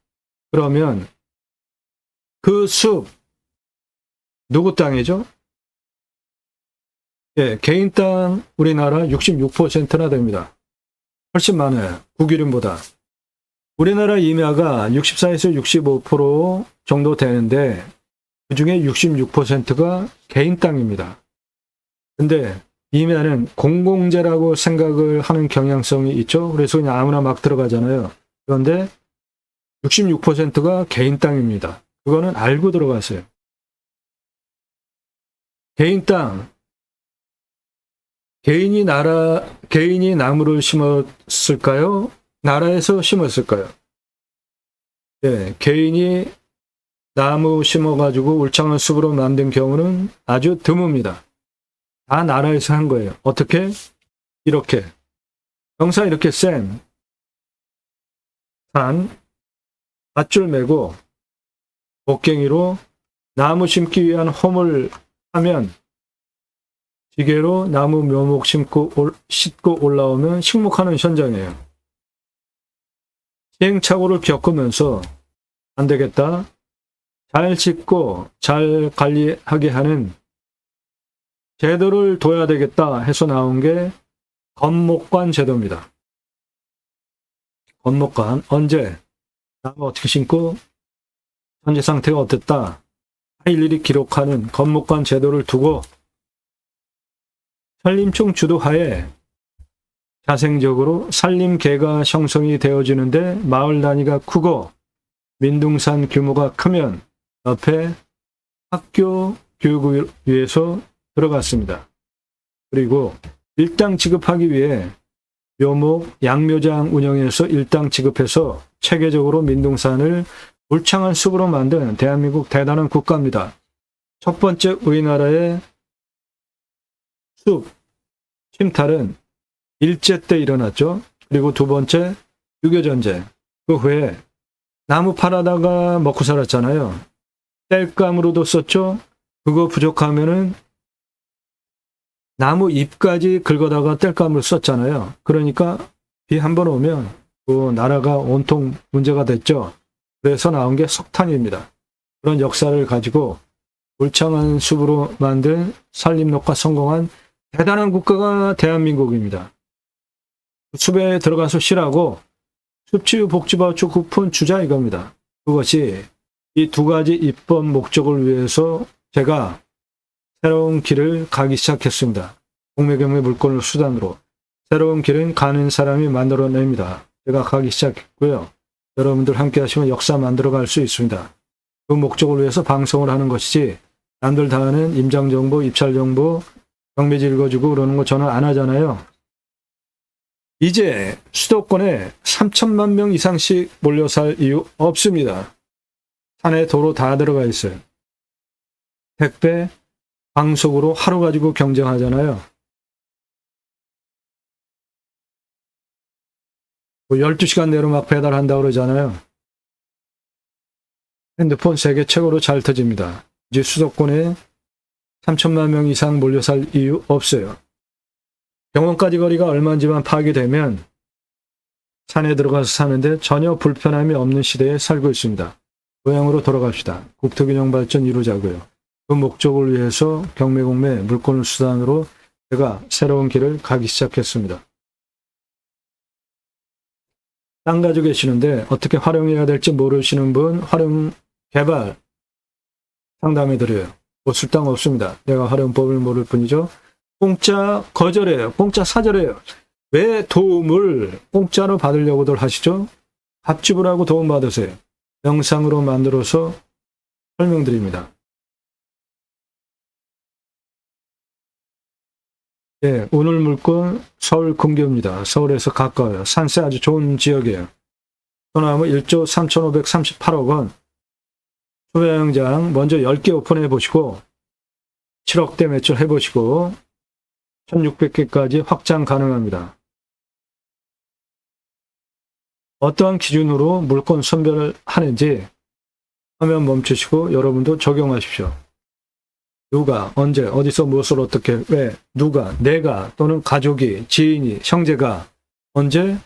그러면 그 숲 누구 땅이죠? 예, 개인 땅 우리나라 66%나 됩니다. 훨씬 많아요. 국유림보다. 우리나라 임야가 64에서 65% 정도 되는데 그중에 66%가 개인 땅입니다. 근데 임야는 공공재라고 생각을 하는 경향성이 있죠. 그래서 그냥 아무나 막 들어가잖아요. 그런데 66%가 개인 땅입니다. 그거는 알고 들어가세요. 개인 땅, 개인이 나무를 심었을까요? 나라에서 심었을까요? 네, 개인이 나무 심어가지고 울창한 숲으로 만든 경우는 아주 드뭅니다. 다 나라에서 한 거예요. 어떻게? 이렇게. 영상 이렇게 산, 밧줄 메고 곡괭이로 나무 심기 위한 홈을 하면 지게로 나무 묘목 싣고 올라오면 식목하는 현장이에요. 시행착오를 겪으면서 안 되겠다. 잘 짓고 잘 관리하게 하는 제도를 둬야 되겠다 해서 나온 게 건목관 제도입니다. 건목관 언제 나무 어떻게 심고 현재 상태가 어땠다 일일이 기록하는 건목관 제도를 두고 산림청 주도하에 자생적으로 산림계가 형성이 되어지는데 마을 단위가 크고 민둥산 규모가 크면 옆에 학교 교육을 위해서 들어갔습니다. 그리고 일당 지급하기 위해 묘목, 양묘장 운영해서 일당 지급해서 체계적으로 민둥산을 울창한 숲으로 만든 대한민국 대단한 국가입니다. 첫 번째 우리나라의 숲 침탈은 일제 때 일어났죠. 그리고 두 번째 6.25 전쟁. 그 후에 나무 팔아다가 먹고 살았잖아요. 땔감으로도 썼죠. 그거 부족하면은 나무 잎까지 긁어다가 땔감으로 썼잖아요. 그러니까 비 한 번 오면 그 나라가 온통 문제가 됐죠. 그래서 나온 게 석탄입니다. 그런 역사를 가지고 울창한 숲으로 만든 산림녹화 성공한 대단한 국가가 대한민국입니다. 숲에 들어가서 쉬라고 숲치유 복지바우처 쿠폰 주자 이겁니다. 그것이 이 두 가지 입법 목적을 위해서 제가 새로운 길을 가기 시작했습니다. 공매경매 물건을 수단으로 새로운 길은 가는 사람이 만들어냅니다. 제가 가기 시작했고요. 여러분들 함께 하시면 역사 만들어갈 수 있습니다. 그 목적을 위해서 방송을 하는 것이지 남들 다 하는 임장정보, 입찰정보, 경매지 읽어주고 그러는 거 저는 안 하잖아요. 이제 수도권에 3천만 명 이상씩 몰려 살 이유 없습니다. 산에 도로 다 들어가 있어요. 택배, 방속으로 하루 가지고 경쟁하잖아요. 12시간 내로 막 배달한다고 그러잖아요. 핸드폰 세계 최고로 잘 터집니다. 이제 수도권에 3천만 명 이상 몰려 살 이유 없어요. 병원까지 거리가 얼마인지만 파악이 되면 산에 들어가서 사는데 전혀 불편함이 없는 시대에 살고 있습니다. 고향으로 돌아갑시다. 국토균형 발전 이루자고요. 그 목적을 위해서 경매공매 물건을 수단으로 제가 새로운 길을 가기 시작했습니다. 땅 가지고 계시는데 어떻게 활용해야 될지 모르시는 분 활용 개발 상담해 드려요. 뭐 쓸 땅 없습니다. 내가 활용법을 모를 뿐이죠. 공짜 거절해요. 공짜 사절해요. 왜 도움을 공짜로 받으려고들 하시죠? 값 지불하고 도움 받으세요. 영상으로 만들어서 설명드립니다. 네, 오늘 물건 서울 근교입니다. 서울에서 가까워요. 산세 아주 좋은 지역이에요. 소나무 1조 3,538억 원. 초배양장 먼저 10개 오픈해 보시고 7억대 매출 해보시고 1,600개까지 확장 가능합니다. 어떠한 기준으로 물건 선별을 하는지 화면 멈추시고 여러분도 적용하십시오. 누가, 언제, 어디서, 무엇을, 어떻게, 왜, 누가, 내가 또는 가족이, 지인이, 형제가 언제,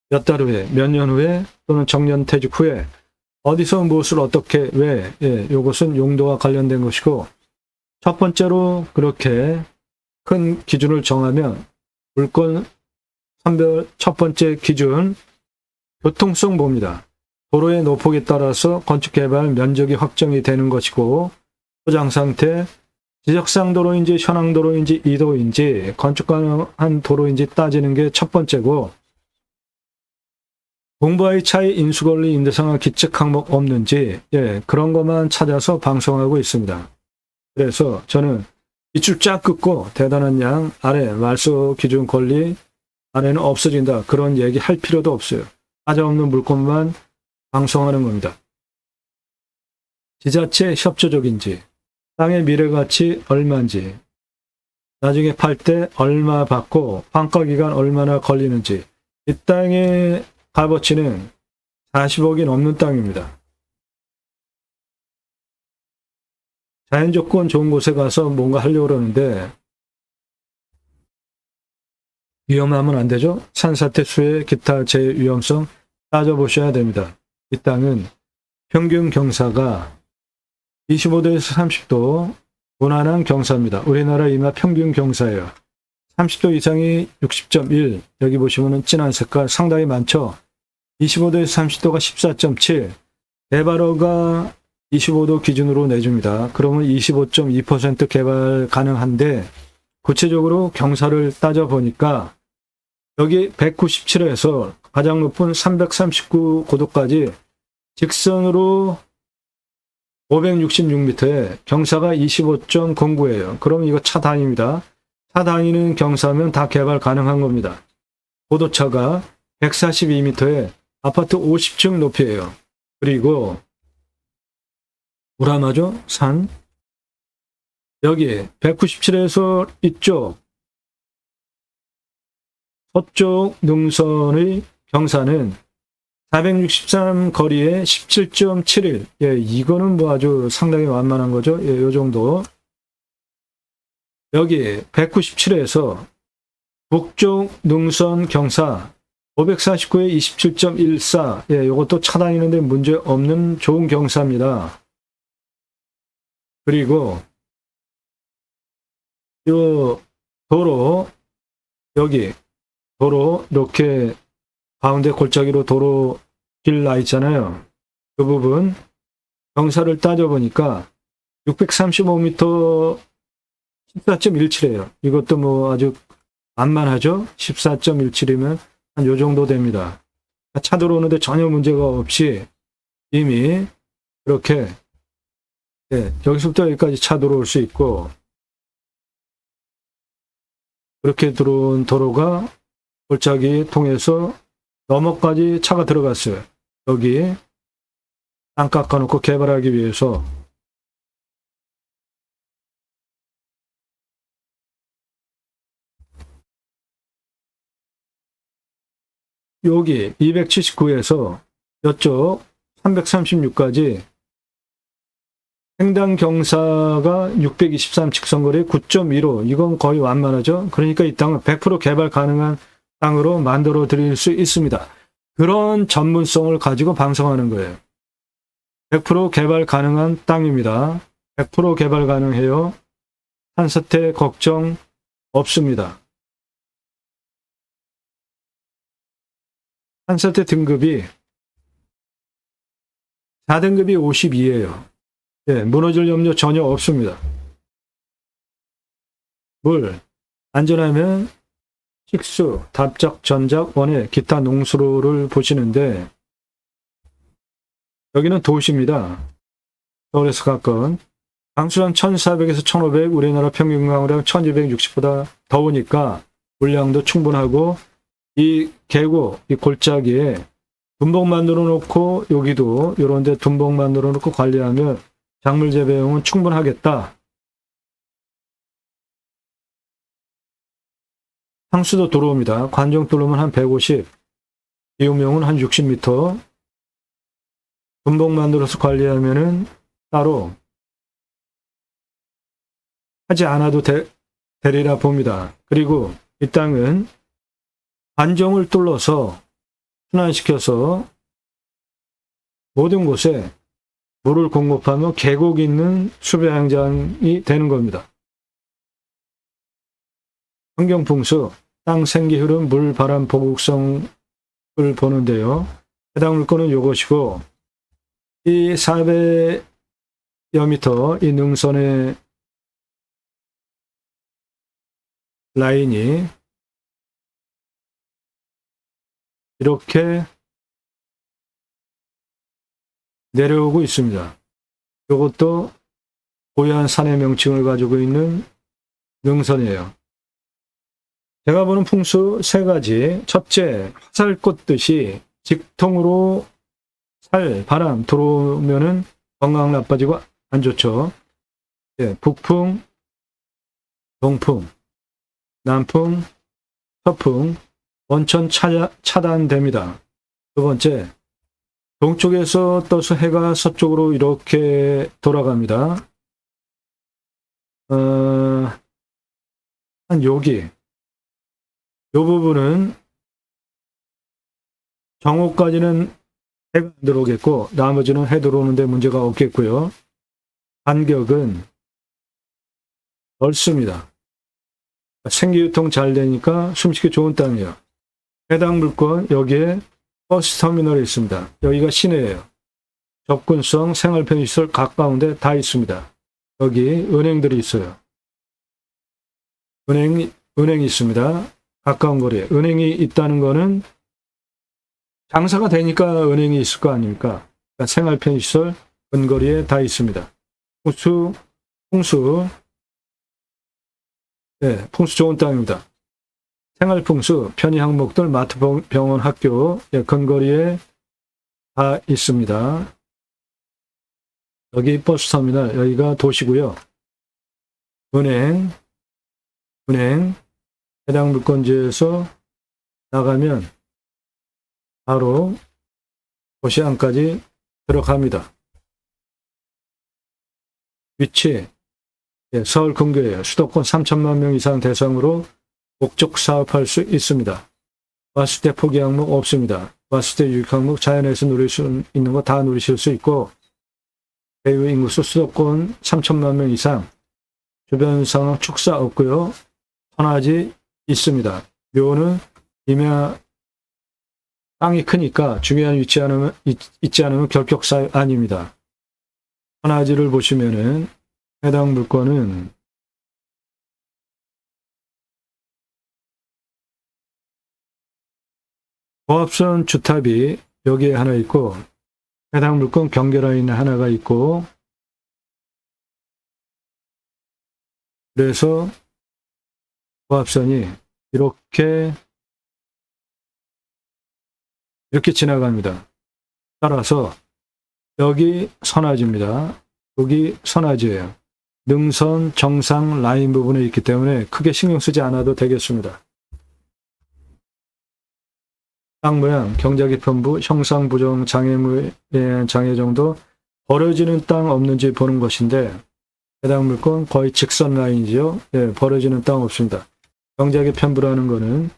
몇 달 후에, 몇 년 후에 또는 정년퇴직 후에 어디서 무엇을 어떻게, 왜, 이것은 용도와 관련된 것이고 첫 번째로 그렇게 큰 기준을 정하면 물건 선별 첫 번째 기준 교통성 보입니다. 도로의 노폭에 따라서 건축개발 면적이 확정이 되는 것이고 포장 상태, 지적상 도로인지 현황 도로인지 이도인지 건축 가능한 도로인지 따지는 게 첫 번째고 공부와의 차이, 인수권리, 임대상황, 기책 항목 없는지 그런 것만 찾아서 방송하고 있습니다. 그래서 저는 밑줄 쫙 긋고 대단한 양 아래 말소 기준 권리 안에는 없어진다. 그런 얘기 할 필요도 없어요. 하자 없는 물건만 방송하는 겁니다. 지자체 협조적인지 땅의 미래가치 얼마인지 나중에 팔 때 얼마 받고 판가기간 얼마나 걸리는지 이 땅의 값어치는 40억이 넘는 땅입니다. 자연조건 좋은 곳에 가서 뭔가 하려고 그러는데 위험하면 안 되죠. 산사태 수해 기타 제위험성 따져보셔야 됩니다. 이 땅은 평균 경사가 25도에서 30도 무난한 경사입니다. 우리나라 이마 평균 경사예요. 30도 이상이 60.1 여기 보시면 진한 색깔 상당히 많죠. 25도에서 30도가 14.7 개발허가 25도 기준으로 내줍니다. 그러면 25.2% 개발 가능한데 구체적으로 경사를 따져보니까 여기 197에서 가장 높은 339 고도까지 직선으로 566m에 경사가 25.09예요. 그럼 이거 차 단위입니다. 차 단위는 경사면 다 개발 가능한 겁니다. 고도차가 142m에 아파트 50층 높이에요. 그리고 우라마조 산 여기 197에서 이쪽 서쪽 능선의 경사는 463 거리에 17.71. 예, 이거는 뭐 아주 상당히 완만한 거죠. 예, 요 정도. 여기 197에서 북쪽 능선 경사 549에 27.14. 예, 요것도 차 다니는데 문제 없는 좋은 경사입니다. 그리고 요 도로 여기 도로 이렇게 가운데 골짜기로 도로 길 나 있잖아요. 그 부분 경사를 따져보니까 635m 14.17이에요. 이것도 뭐 아주 만만하죠. 14.17이면 한 요 정도 됩니다. 차 들어오는데 전혀 문제가 없이 이미 이렇게 여기서부터 여기까지 차 들어올 수 있고 그렇게 들어온 도로가 골짜기 통해서 너머까지 차가 들어갔어요. 여기 땅 깎아놓고 개발하기 위해서. 여기 279에서 이쪽 336까지 횡단 경사가 623 직선거리 9.15. 이건 거의 완만하죠. 그러니까 이 땅은 100% 개발 가능한 땅으로 만들어 드릴 수 있습니다. 그런 전문성을 가지고 방송하는 거예요. 100% 개발 가능한 땅입니다. 100% 개발 가능해요. 산사태 걱정 없습니다. 산사태 등급이 4등급이 52예요. 예, 무너질 염려 전혀 없습니다. 물, 안전하면 식수, 답작, 전작, 원해, 기타 농수로를 보시는데 여기는 도시입니다. 서울에서 가까운 강수량 1400에서 1500, 우리나라 평균 강우량 1260보다 더우니까 물량도 충분하고 이 계곡, 이 골짜기에 둔복 만들어 놓고 여기도 이런 데 둔복 만들어 놓고 관리하면 작물 재배용은 충분하겠다. 상수도 들어옵니다. 관정 뚫으면 한 150, 비용명은 한 60m. 둔복 만들어서 관리하면은 따로 하지 않아도 되리라 봅니다. 그리고 이 땅은 관정을 뚫어서 순환시켜서 모든 곳에 물을 공급하며 계곡이 있는 수배양장이 되는 겁니다. 환경풍수, 땅 생기 흐름, 물, 바람, 보국성을 보는데요. 해당 물건은 이것이고 이 400여 미터 이 능선의 라인이 이렇게 내려오고 있습니다. 이것도 고유한 산의 명칭을 가지고 있는 능선이에요. 제가 보는 풍수 세 가지. 첫째, 화살 꽂듯이 직통으로 살, 바람 들어오면은 건강 나빠지고 안 좋죠. 예, 북풍, 동풍, 남풍, 서풍, 원천 차단됩니다. 두 번째, 동쪽에서 떠서 해가 서쪽으로 이렇게 돌아갑니다. 한 여기, 요 부분은 정오까지는 해가 안 들어오겠고 나머지는 해 들어오는데 문제가 없겠고요. 간격은 넓습니다. 생기유통 잘 되니까 숨쉬기 좋은 땅이에요. 해당 물건 여기에 버스터미널이 있습니다. 여기가 시내예요. 접근성, 생활편의시설 가까운데 다 있습니다. 여기 은행들이 있어요. 은행이 있습니다. 가까운 거리에. 은행이 있다는 거는 장사가 되니까 은행이 있을 거 아닙니까? 그러니까 생활편의시설 근거리에 다 있습니다. 풍수, 네, 풍수 좋은 땅입니다. 생활풍수, 편의 항목들, 마트, 병원, 학교, 근거리에 다 있습니다. 여기 버스터미널, 여기가 도시고요. 은행, 해당 물건지에서 나가면 바로 도시 안까지 들어갑니다. 위치, 서울 근교예요. 수도권 3천만 명 이상 대상으로 목적 사업할 수 있습니다. 왔을 때 포기 항목 없습니다. 왔을 때 유익 항목 자연에서 누릴 수 있는 거 다 누리실 수 있고, 배후 인구수 수도권 3천만 명 이상, 주변 상황 축사 없고요. 선화지 있습니다. 묘는 임야 땅이 크니까 중요한 위치 있지 않으면 결격사 아닙니다. 선화지를 보시면은 해당 물건은 고압선 주탑이 여기에 하나 있고, 해당 물건 경계라인에 하나가 있고, 그래서 고압선이 이렇게 지나갑니다. 따라서 여기 선화지입니다. 여기 선화지예요. 능선 정상 라인 부분에 있기 때문에 크게 신경 쓰지 않아도 되겠습니다. 땅 모양, 경작의 편부, 형상 부정 장애물 장애 정도, 벌어지는 땅 없는지 보는 것인데, 해당 물건 거의 직선 라인이죠. 예, 벌어지는 땅 없습니다. 경작의 편부라는 거는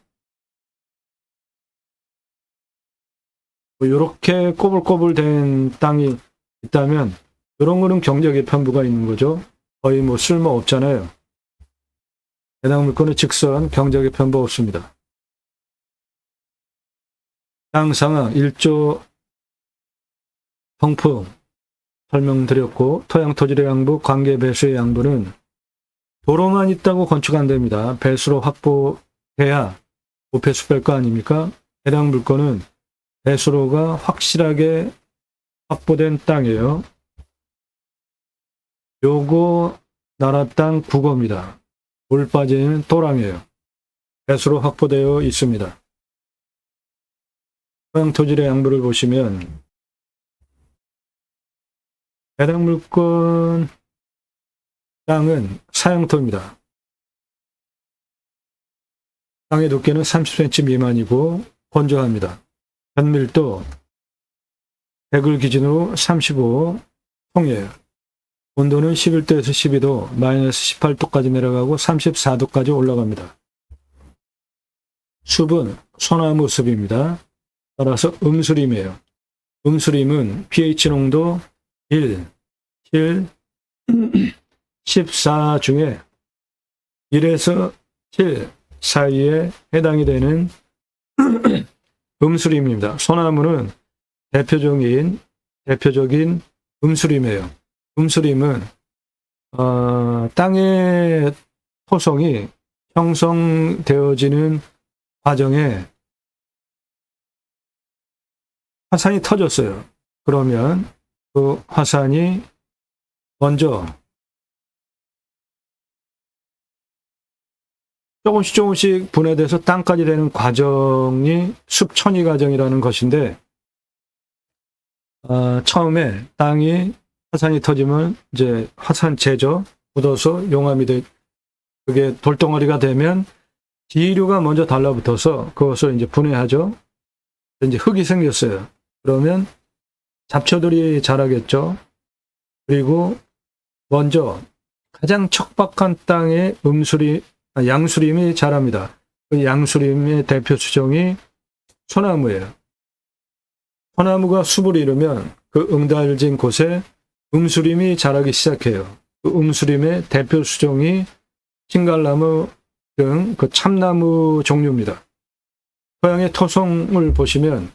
이렇게 꼬불꼬불 된 땅이 있다면 이런 거는 경작의 편부가 있는 거죠. 거의 뭐 쓸모 없잖아요. 해당 물건은 직선 경작의 편부 없습니다. 땅 상황 1조 통풍 설명드렸고, 토양 토질의 양부, 관계 배수의 양부는 도로만 있다고 건축 안 됩니다. 배수로 확보해야 오폐수 뺄 거 아닙니까? 해당 물건은 배수로가 확실하게 확보된 땅이에요. 요거 나라 땅 국어입니다. 물 빠지는 도랑이에요. 배수로 확보되어 있습니다. 토양 토질의 양부를 보시면 해당 물건 땅은 사양토입니다. 땅의 두께는 30cm 미만이고 건조합니다. 현밀도 100을 기준으로 35 통이에요. 온도는 11도에서 12도, 마이너스 18도까지 내려가고 34도까지 올라갑니다. 숲은 소나무 숲입니다. 따라서 음수림이에요. 음수림은 pH 농도 1, 7, 14 중에 1에서 7 사이에 해당이 되는 음수림입니다. 소나무는 대표적인 음수림이에요. 음수림은 땅의 토성이 형성되어지는 과정에 화산이 터졌어요. 그러면 그 화산이 먼저 조금씩 분해돼서 땅까지 되는 과정이 숲천이 과정이라는 것인데, 처음에 땅이 화산이 터지면 이제 화산재죠. 묻어서 용암이 그게 돌덩어리가 되면 지류가 먼저 달라붙어서 그것을 이제 분해하죠. 이제 흙이 생겼어요. 그러면 잡초들이 자라겠죠. 그리고 먼저 가장 척박한 땅에 양수림이 자랍니다. 그 양수림의 대표 수종이 소나무예요. 소나무가 숲을 이루면 그 응달진 곳에 음수림이 자라기 시작해요. 그 음수림의 대표 수종이 싱갈나무 등 그 참나무 종류입니다. 토양의 토성을 보시면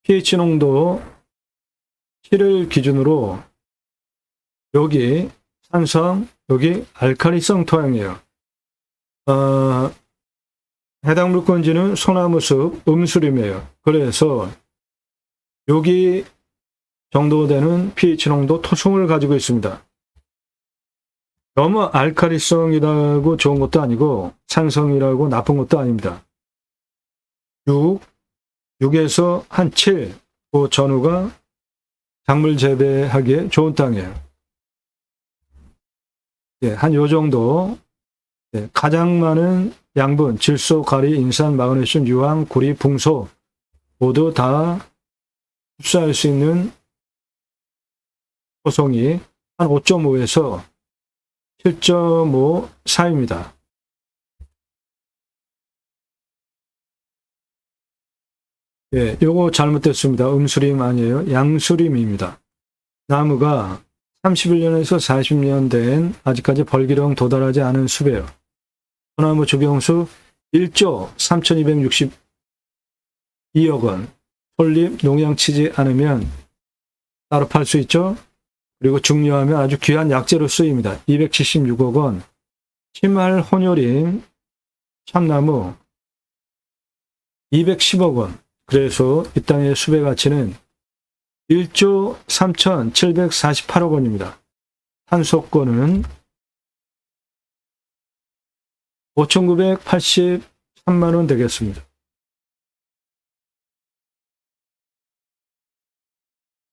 pH 농도 7을 기준으로 여기 산성, 여기 알칼리성 토양이에요. 해당 물건지는 소나무숲, 음수림이에요. 그래서 여기 정도 되는 pH 농도 토성을 가지고 있습니다. 너무 알칼리성이라고 좋은 것도 아니고 산성이라고 나쁜 것도 아닙니다. 6에서 한 7, 그 전후가 작물 재배하기에 좋은 땅이에요. 예, 한 요 정도. 예, 가장 많은 양분, 질소, 가리, 인산, 마그네슘, 유황, 구리, 붕소 모두 다 흡수할 수 있는 호송이 한 5.5에서 7.5 사이입니다. 예, 요거 잘못됐습니다. 음수림 아니에요. 양수림입니다. 나무가 31년에서 40년 된 아직까지 벌기령 도달하지 않은 숲이에요. 소나무 주경수 1조 3,262억 원. 솔잎 농양 치지 않으면 따로 팔 수 있죠. 그리고 중요하면 아주 귀한 약재로 쓰입니다. 276억 원. 치말 혼요림 참나무 210억 원. 그래서 이 땅의 숲의 가치는 1조 3,748억 원입니다. 탄소권은 5,983만 원 되겠습니다.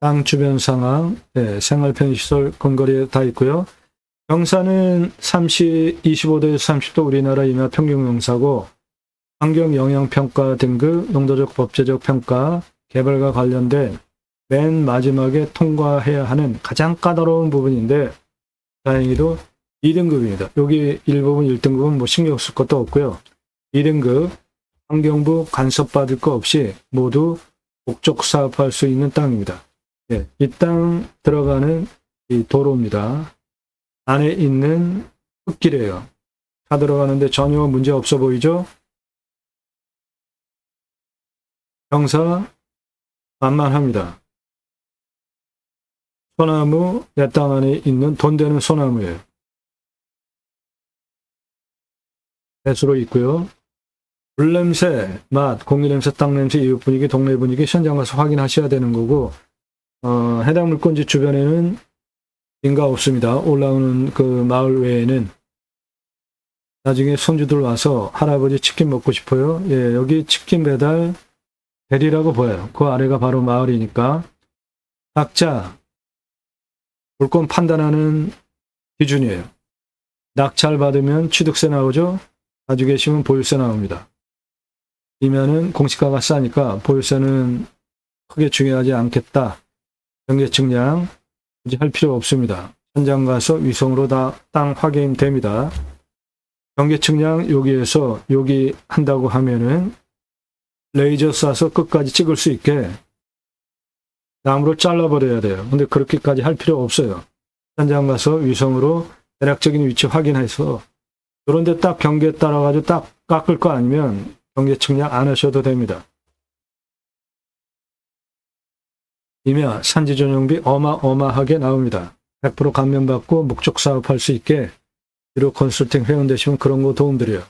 땅 주변 상황, 네, 생활 편의시설 근거리에 다 있고요. 영사는 25도에서 30도 우리나라 임야 평균 영사고 환경영향평가 등급, 농도적 법제적 평가, 개발과 관련된 맨 마지막에 통과해야 하는 가장 까다로운 부분인데 다행히도 2등급입니다. 여기 일부분 1등급은 뭐 신경 쓸 것도 없고요. 2등급 환경부 간섭받을 거 없이 모두 목적 사업할 수 있는 땅입니다. 예, 이 땅 들어가는 이 도로입니다. 안에 있는 흙길이에요. 차 들어가는데 전혀 문제 없어 보이죠? 경사 만만합니다. 소나무 내 땅 안에 있는 돈 되는 소나무예요. 배수로 있고요. 물냄새, 맛, 공기냄새, 땅냄새, 이웃 분위기, 동네 분위기 현장 가서 확인하셔야 되는 거고 해당 물건지 주변에는 인가 없습니다. 올라오는 그 마을 외에는. 나중에 손주들 와서 할아버지 치킨 먹고 싶어요. 예, 여기 치킨 배달 대리라고 보여요. 그 아래가 바로 마을이니까. 각자 물건 판단하는 기준이에요. 낙찰 받으면 취득세 나오죠. 가지고 계시면 보유세 나옵니다. 이면은 공시가가 싸니까 보유세는 크게 중요하지 않겠다. 경계 측량 굳이 할 필요 없습니다. 현장 가서 위성으로 다 땅 확인됩니다. 경계 측량 여기에서 여기 한다고 하면은 레이저 쏴서 끝까지 찍을 수 있게 나무를 잘라버려야 돼요. 근데 그렇게까지 할 필요 없어요. 현장 가서 위성으로 대략적인 위치 확인해서 그런데 딱 경계에 따라가지고 딱 깎을 거 아니면 경계 측량 안 하셔도 됩니다. 이면 산지 전용비 어마어마하게 나옵니다. 100% 감면받고 목적 사업할 수 있게 유료 컨설팅 회원 되시면 그런 거 도움드려요.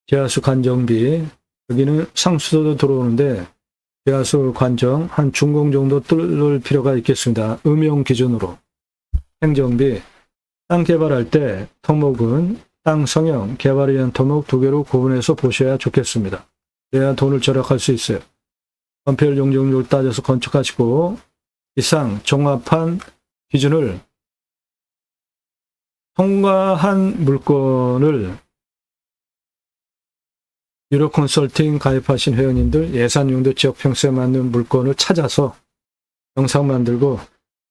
지하수 관정비, 여기는 상수도도 들어오는데 지하수 관정 한 중공 정도 뚫을 필요가 있겠습니다. 음용 기준으로. 행정비, 땅 개발할 때 토목은 땅 성형, 개발에 의한 토목 두 개로 구분해서 보셔야 좋겠습니다. 그래야 돈을 절약할 수 있어요. 건폐율 용적률 따져서 건축하시고 이상 종합한 기준을 통과한 물건을 유료 컨설팅 가입하신 회원님들 예산 용도 지역 평수에 맞는 물건을 찾아서 영상 만들고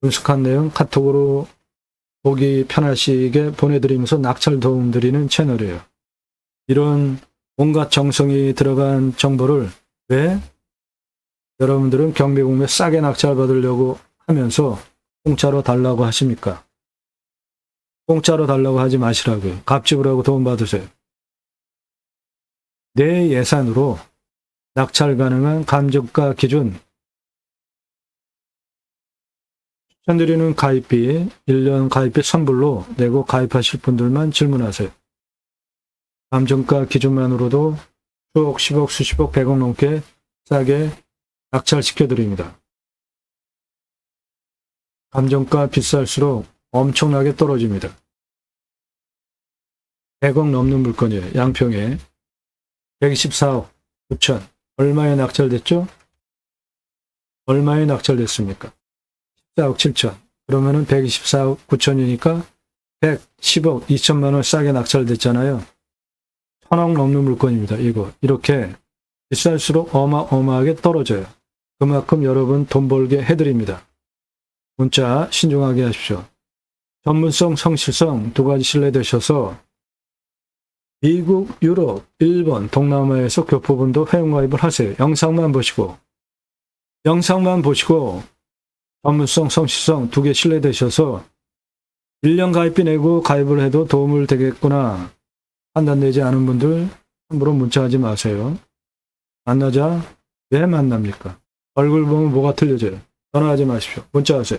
분석한 내용 카톡으로 보기 편하시게 보내드리면서 낙찰 도움 드리는 채널이에요. 이런 온갖 정성이 들어간 정보를 왜 여러분들은 경매공매 싸게 낙찰 받으려고 하면서 공짜로 달라고 하십니까? 공짜로 달라고 하지 마시라고요. 값집을 하고 돈 받으세요. 내 예산으로 낙찰 가능한 감정가 기준 추천드리는 가입비 1년 가입비 선불로 내고 가입하실 분들만 질문하세요. 감정가 기준만으로도 수억, 10억, 수십억, 100억 넘게 싸게 낙찰시켜드립니다. 감정가 비쌀수록 엄청나게 떨어집니다. 100억 넘는 물건이에요. 양평에 124억 9천. 얼마에 낙찰됐죠? 얼마에 낙찰됐습니까? 14억 7천. 그러면은 124억 9천이니까 110억 2천만 원 싸게 낙찰됐잖아요. 1000억 넘는 물건입니다. 이거 이렇게 비쌀수록 어마어마하게 떨어져요. 그만큼 여러분 돈 벌게 해드립니다. 문자 신중하게 하십시오. 전문성, 성실성 두 가지 신뢰되셔서 미국, 유럽, 일본, 동남아에서 교포분도 회원가입을 하세요. 영상만 보시고 전문성, 성실성 두 개 신뢰되셔서 1년 가입비 내고 가입을 해도 도움을 되겠구나 판단되지 않은 분들 함부로 문자하지 마세요. 만나자. 왜 만납니까? 얼굴 보면 뭐가 틀려져요. 전화하지 마십시오. 문자하세요.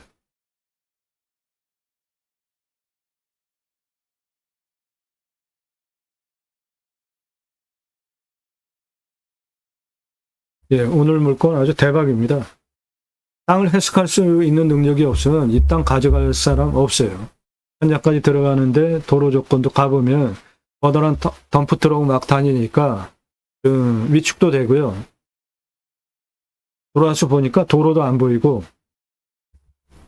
예, 오늘 물건 아주 대박입니다. 땅을 해석할 수 있는 능력이 없으면 이 땅 가져갈 사람 없어요. 현장까지 들어가는데 도로 조건도 가보면 커다란 덤프트럭 막 다니니까 위축도 되고요. 돌아와서 보니까 도로도 안 보이고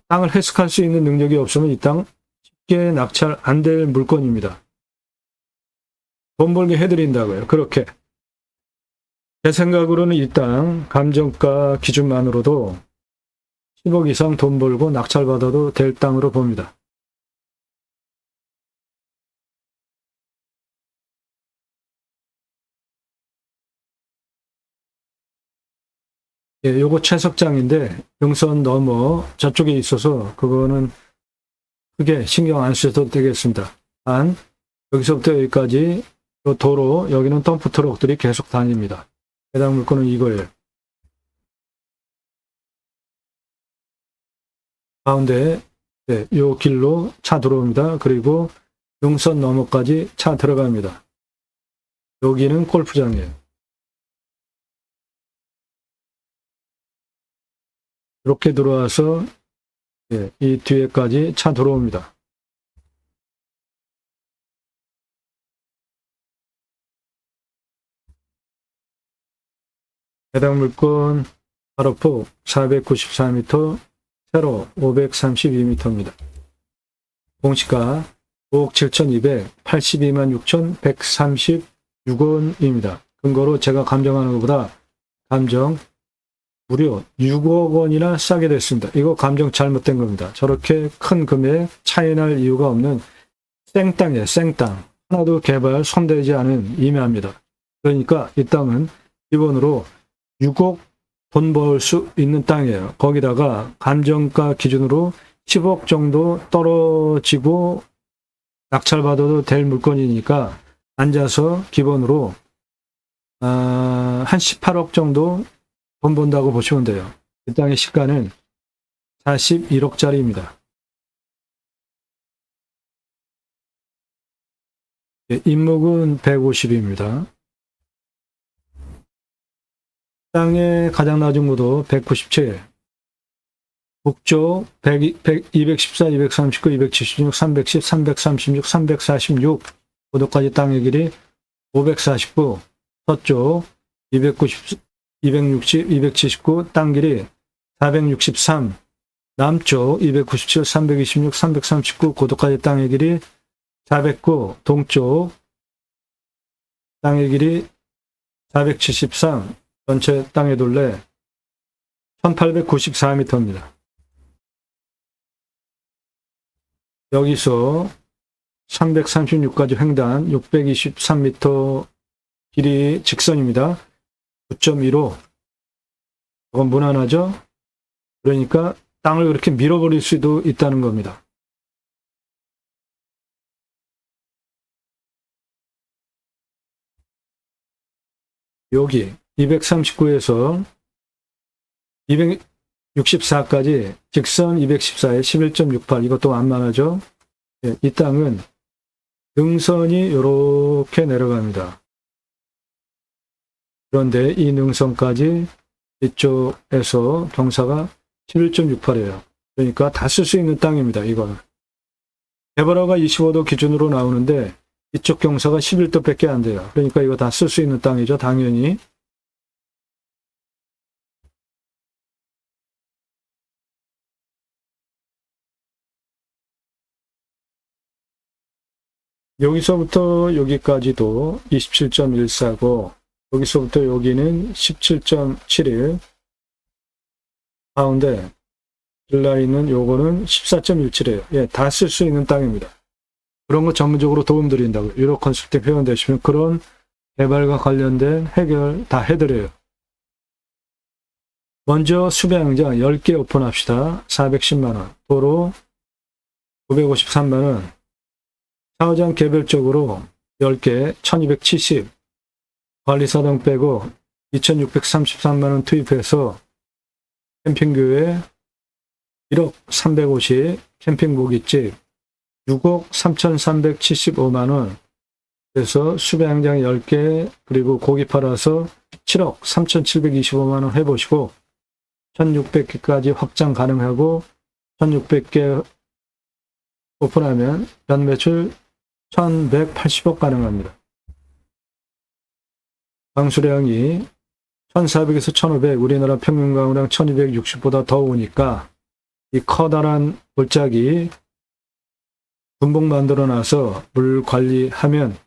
땅을 해석할 수 있는 능력이 없으면 이 땅 쉽게 낙찰 안 될 물건입니다. 돈 벌게 해드린다고요. 그렇게. 제 생각으로는 이 땅 감정가 기준만으로도 10억 이상 돈 벌고 낙찰받아도 될 땅으로 봅니다. 예, 요거 채석장인데 능선 넘어 저쪽에 있어서 그거는 크게 신경 안 쓰셔도 되겠습니다. 단 여기서부터 여기까지 요 도로 여기는 덤프트럭들이 계속 다닙니다. 해당 물건은 이거예요. 가운데 네, 요 길로 차 들어옵니다. 그리고 능선 너머까지 차 들어갑니다. 여기는 골프장이에요. 이렇게 들어와서 예, 이 뒤에까지 차 들어옵니다. 해당 물건 가로폭 494m, 세로 532m입니다. 공시가 5억 7,282만 6,136원입니다. 근거로 제가 감정하는 것보다 감정 무려 6억 원이나 싸게 됐습니다. 이거 감정 잘못된 겁니다. 저렇게 큰 금액 차이 날 이유가 없는 생땅이에요. 생땅. 하나도 개발 손대지 않은 임야입니다. 그러니까 이 땅은 기본으로 6억 돈 벌 수 있는 땅이에요. 거기다가 감정가 기준으로 10억 정도 떨어지고 낙찰받아도 될 물건이니까 앉아서 기본으로 한 18억 정도 돈 번다고 보시면 돼요. 이 땅의 시가는 41억짜리입니다. 인목은 150입니다. 땅의 가장 낮은 고도 197, 북쪽 214, 239, 276, 310, 336, 346 고도까지 땅의 길이 549, 서쪽 260, 279, 땅 길이 463, 남쪽 297, 326, 339 고도까지 땅의 길이 409, 동쪽 땅의 길이 473, 전체 땅의 둘레 1894m입니다. 여기서 336까지 횡단 623m 길이 직선입니다. 9.15. 이건 무난하죠? 그러니까 땅을 그렇게 밀어버릴 수도 있다는 겁니다. 여기 239에서 264까지 직선 214에 11.68 이것도 만만하죠? 예, 이 땅은 능선이 이렇게 내려갑니다. 그런데 이 능선까지 이쪽에서 경사가 11.68이에요. 그러니까 다 쓸 수 있는 땅입니다. 이거는. 개발허가 25도 기준으로 나오는데 이쪽 경사가 11도밖에 안 돼요. 그러니까 이거 다 쓸 수 있는 땅이죠. 당연히. 여기서부터 여기까지도 27.14고 여기서부터 여기는 17.71 가운데 라인은 요거는 14.17이에요. 예, 다 쓸 수 있는 땅입니다. 그런 거 전문적으로 도움 드린다고 유로 컨설팅 회원 되시면 그런 개발과 관련된 해결 다 해드려요. 먼저 수배양장 10개 오픈합시다. 410만원. 도로 953만원. 샤워장 개별적으로 10개 1270. 관리사당 빼고 2633만원 투입해서 캠핑교회 1억 350, 캠핑 모깃집 6억 3,375만원, 그래서 수배양장 10개, 그리고 고기 팔아서 7억 3,725만원 해보시고, 1,600개까지 확장 가능하고, 1,600개 오픈하면 연매출 1,180억 가능합니다. 방수량이 1,400에서 1,500, 우리나라 평균 강우량 1,260보다 더 오니까, 이 커다란 골짜기 분봉 만들어놔서 물 관리하면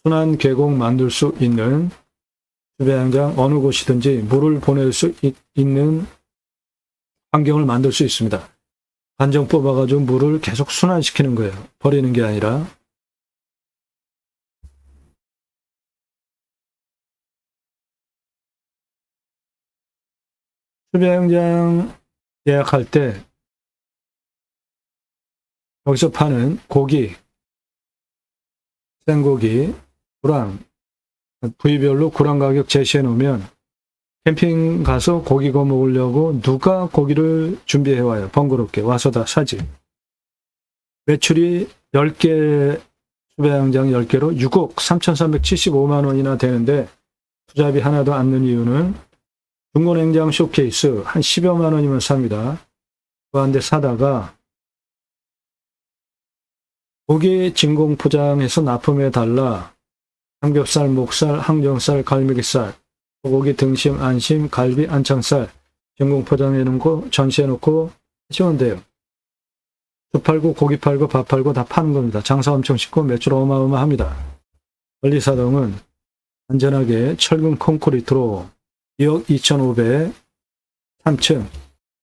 순환 계곡 만들 수 있는 수배양장 어느 곳이든지 물을 보낼 수 있는 환경을 만들 수 있습니다. 관정 뽑아가지고 물을 계속 순환시키는 거예요. 버리는 게 아니라. 수배양장 예약할 때 여기서 파는 고기, 생고기, 구랑, 부위별로 구랑 가격 제시해 놓으면 캠핑 가서 고기 구워 먹으려고 누가 고기를 준비해 와요. 번거롭게 와서 다 사지. 매출이 10개, 수배양장 10개로 6억 3,375만 원이나 되는데 투자비 하나도 안 넣는 이유는 중고냉장 쇼케이스 한 10여만 원이면 삽니다. 그 한 대 사다가 고기 진공 포장해서 납품해 달라. 삼겹살, 목살, 항정살, 갈매기살, 소고기 등심, 안심, 갈비, 안창살 진공 포장해 놓고 전시해 놓고 하시면 돼요. 술 팔고 고기 팔고 밥 팔고 다 파는 겁니다. 장사 엄청 쉽고 매출 어마어마합니다. 권리사동은 안전하게 철근 콘크리트로 2억 2,500 3층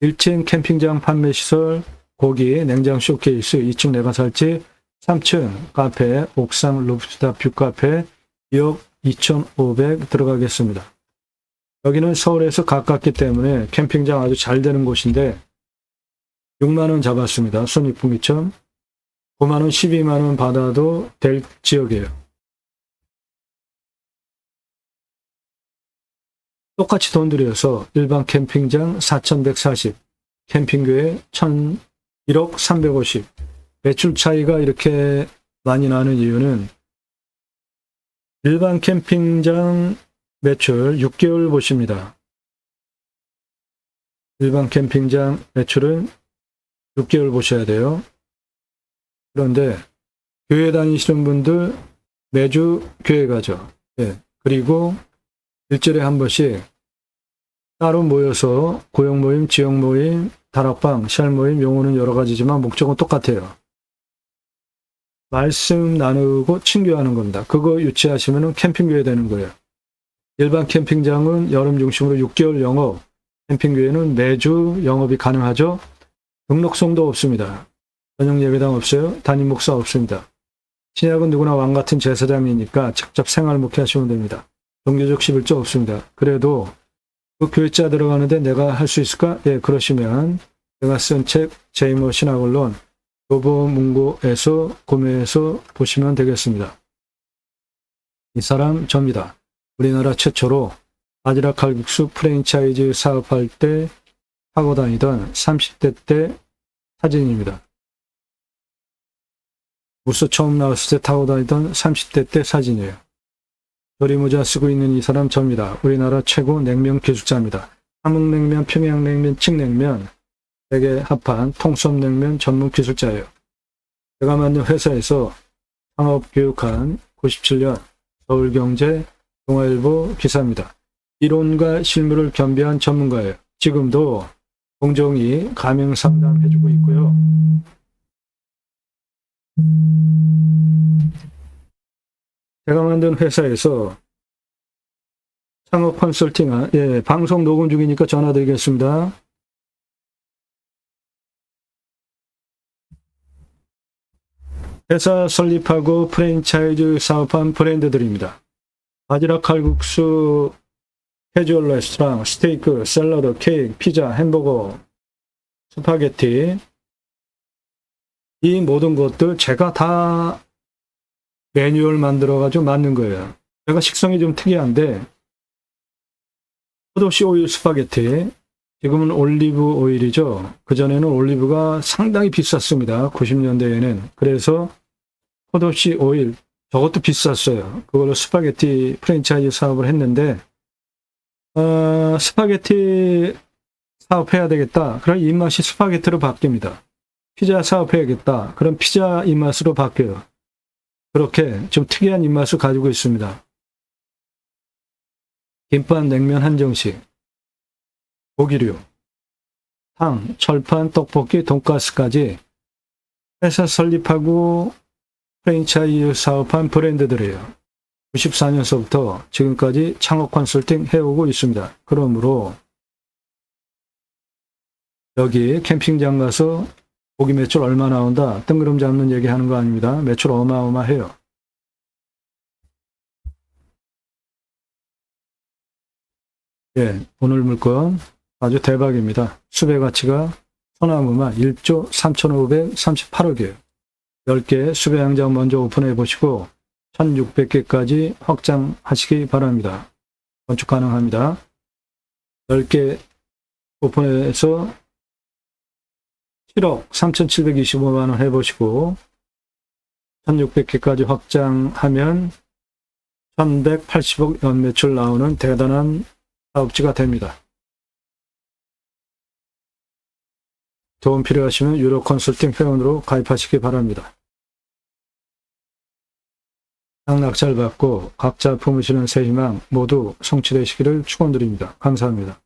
1층 캠핑장 판매시설 고기 냉장 쇼케이스 2층 내과살집 3층 카페 옥상 루프탑 뷰카페 2억 2,500 들어가겠습니다. 여기는 서울에서 가깝기 때문에 캠핑장 아주 잘 되는 곳인데 6만원 잡았습니다. 손익분 2천 9만원 12만원 받아도 될 지역이에요. 똑같이 돈 들여서 일반 캠핑장 4,140 캠핑교회 1억 350 매출 차이가 이렇게 많이 나는 이유는 일반 캠핑장 매출 6개월 보십니다. 일반 캠핑장 매출은 6개월 보셔야 돼요. 그런데 교회 다니시는 분들 매주 교회 가죠. 예. 그리고 일주일에 한 번씩 따로 모여서 고용 모임, 지역 모임, 다락방, 샬 모임, 용어는 여러 가지지만 목적은 똑같아요. 말씀 나누고 친교하는 겁니다. 그거 유치하시면 캠핑교회 되는 거예요. 일반 캠핑장은 여름 중심으로 6개월 영업, 캠핑교회는 매주 영업이 가능하죠. 등록성도 없습니다. 전용 예배당 없어요. 담임 목사 없습니다. 신약은 누구나 왕 같은 제사장이니까 직접 생활 목회하시면 됩니다. 종교적 11조 없습니다. 그래도 그 교회자 들어가는데 내가 할 수 있을까? 예, 그러시면 제가 쓴 책 제이머 신학언론 교보문고에서 구매해서 보시면 되겠습니다. 이 사람 접니다. 우리나라 최초로 바지락 칼국수 프랜차이즈 사업할 때 하고 다니던 30대 때 사진입니다. 무수 처음 나왔을 때 타고 다니던 30대 때 사진이에요. 조리모자 쓰고 있는 이 사람 접니다. 우리나라 최고 냉면 기술자입니다. 함흥냉면, 평양냉면, 칡냉면 세계 합판 통섭냉면 전문 기술자예요. 제가 만든 회사에서 창업교육한 97년 서울경제 동아일보 기사입니다. 이론과 실무를 겸비한 전문가예요. 지금도 공정히 가명 상담해주고 있고요. 제가 만든 회사에서 창업 컨설팅, 방송 녹음 중이니까 전화 드리겠습니다. 회사 설립하고 프랜차이즈 사업한 브랜드들입니다. 바지락 칼국수, 캐주얼 레스토랑, 스테이크, 샐러드, 케이크, 피자, 햄버거, 스파게티, 이 모든 것들 제가 다 매뉴얼 만들어가지고 만든 거예요. 제가 식성이 좀 특이한데, 포도씨 오일 스파게티, 지금은 올리브 오일이죠. 그전에는 올리브가 상당히 비쌌습니다. 90년대에는. 그래서 포도씨 오일, 저것도 비쌌어요. 그걸로 스파게티 프랜차이즈 사업을 했는데, 스파게티 사업해야 되겠다. 그럼 입맛이 스파게티로 바뀝니다. 피자 사업해야겠다. 그럼 피자 입맛으로 바뀌어요. 그렇게 좀 특이한 입맛을 가지고 있습니다. 김밥, 냉면 한정식, 고기류, 탕, 철판, 떡볶이, 돈가스까지 회사 설립하고 프랜차이즈 사업한 브랜드들이에요. 94년서부터 지금까지 창업 컨설팅 해오고 있습니다. 그러므로 여기 캠핑장 가서 고기 매출 얼마 나온다 뜬구름 잡는 얘기하는 거 아닙니다. 매출 어마어마해요. 오늘 물건 아주 대박입니다. 수배 가치가 소나무만 1조 3,538억이에요. 10개 수배 양장 먼저 오픈해 보시고 1,600개까지 확장하시기 바랍니다. 건축 가능합니다. 10개 오픈해서 7억 3,725만 원 해보시고 1,600개까지 확장하면 1,180억 연매출 나오는 대단한 사업지가 됩니다. 도움 필요하시면 유료 컨설팅 회원으로 가입하시기 바랍니다. 낙찰 받고 각자 품으시는 새 희망 모두 성취되시기를 축원드립니다. 감사합니다.